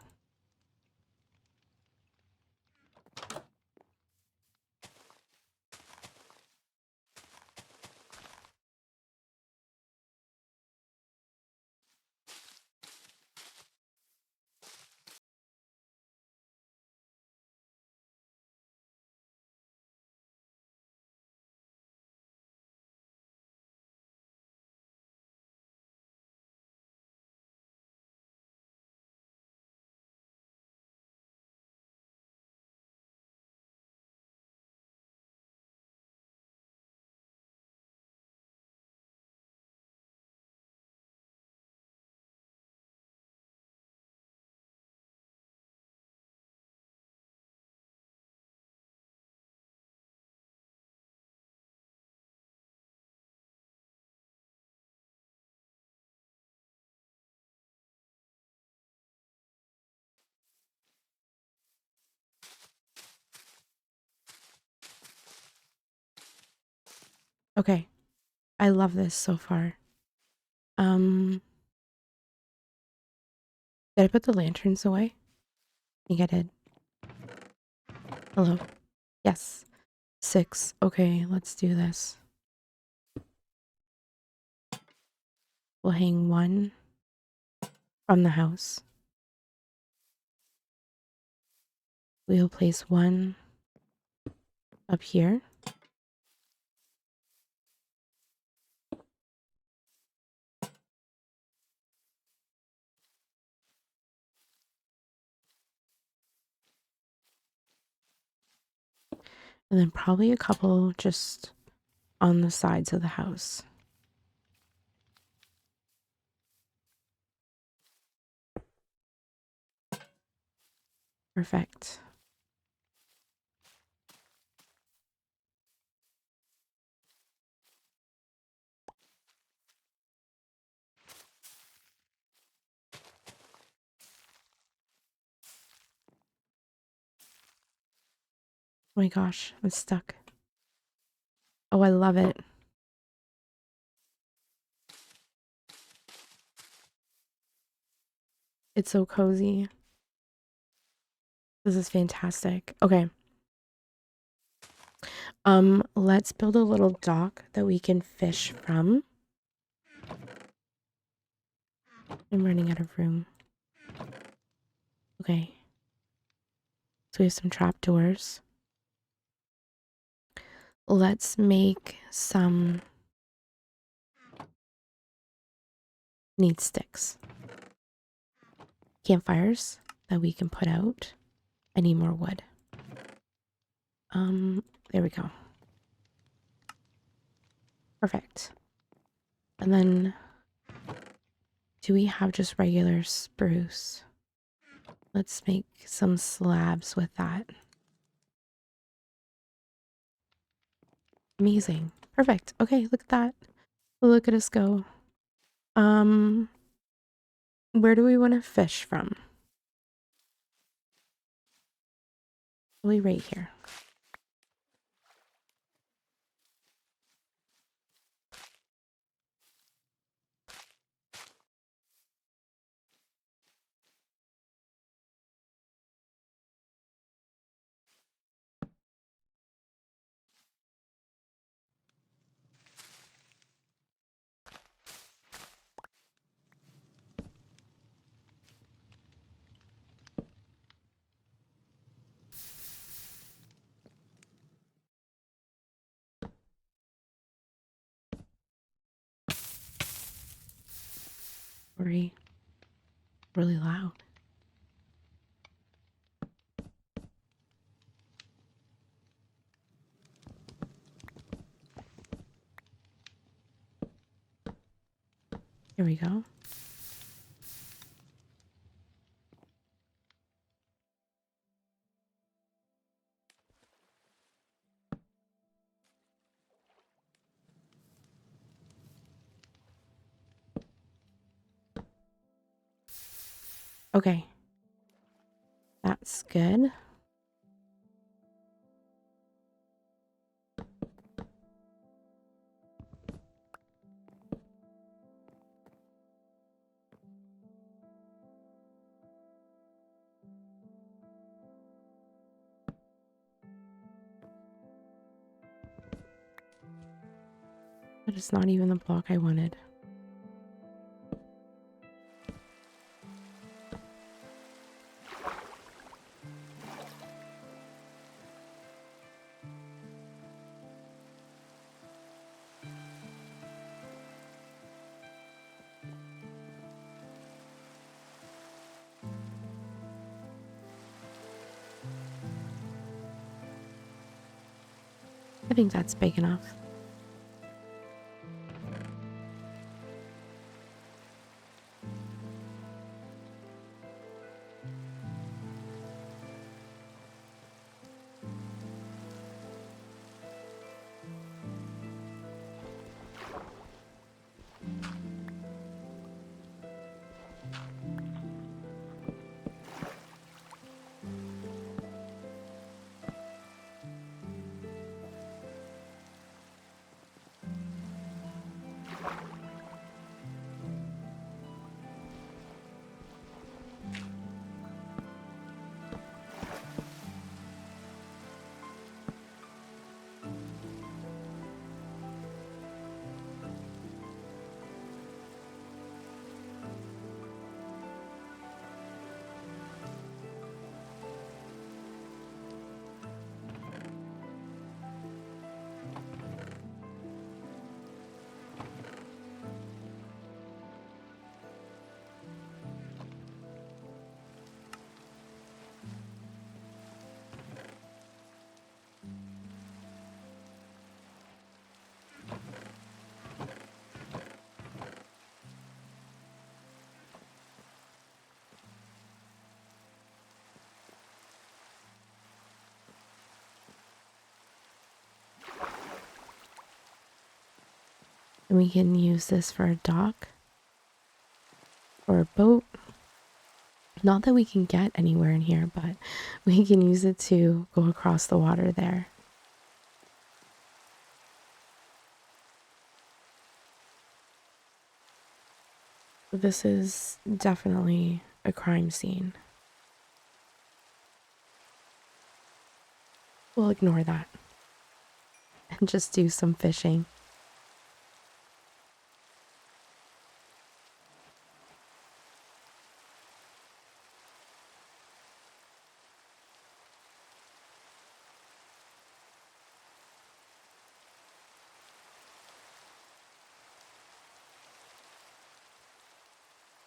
Okay. I love this so far. Did I put the lanterns away? I think I did. Hello. Yes. 6. Okay, let's do this. We'll hang one from the house. We'll place one up here. And then probably a couple just on the sides of the house. Perfect. Oh my gosh, I'm stuck. Oh, I love it. It's so cozy. This is fantastic. Okay. Let's build a little dock that we can fish from. I'm running out of room. Okay. So we have some trapdoors. Let's make some need sticks. Campfires that we can put out. I need more wood. There we go. Perfect. And then do we have just regular spruce? Let's make some slabs with that. Amazing. Perfect. Okay, look at that. Look at us go. Where do we want to fish from? Probably right here. Really, really loud. Here we go. Okay. That's good. But it's not even the block I wanted. I think that's big enough. And we can use this for a dock or a boat. Not that we can get anywhere in here, but we can use it to go across the water there. This is definitely a crime scene. We'll ignore that and just do some fishing.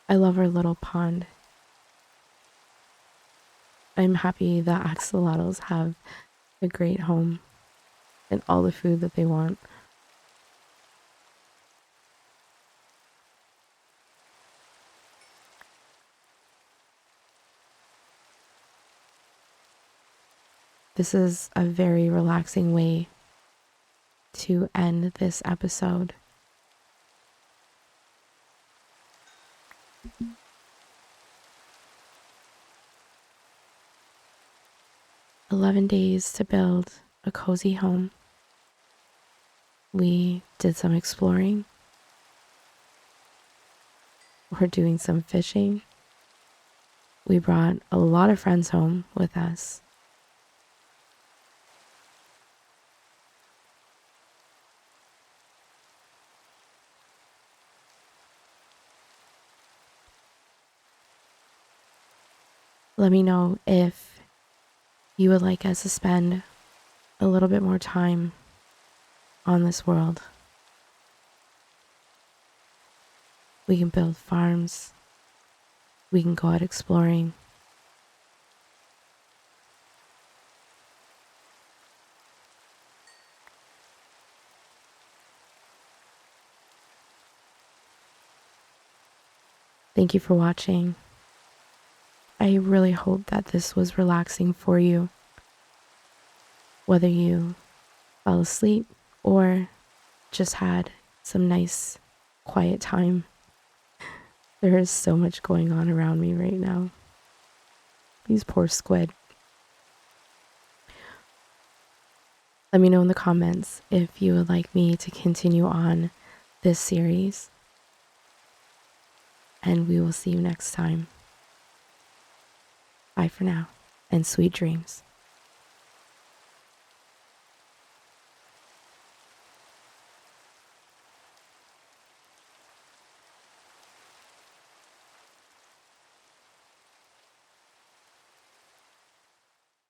I love our little pond. I'm happy that axolotls have a great home and all the food that they want. This is a very relaxing way to end this episode. "11 days to build a cozy home." We did some exploring. We're doing some fishing. We brought a lot of friends home with us. Let me know if you would like us to spend a little bit more time on this world. We can build farms. We can go out exploring. Thank you for watching. I really hope that this was relaxing for you. Whether you fell asleep or just had some nice quiet time. There is so much going on around me right now. These poor squid. Let me know in the comments if you would like me to continue on this series. And we will see you next time. Bye for now, and sweet dreams.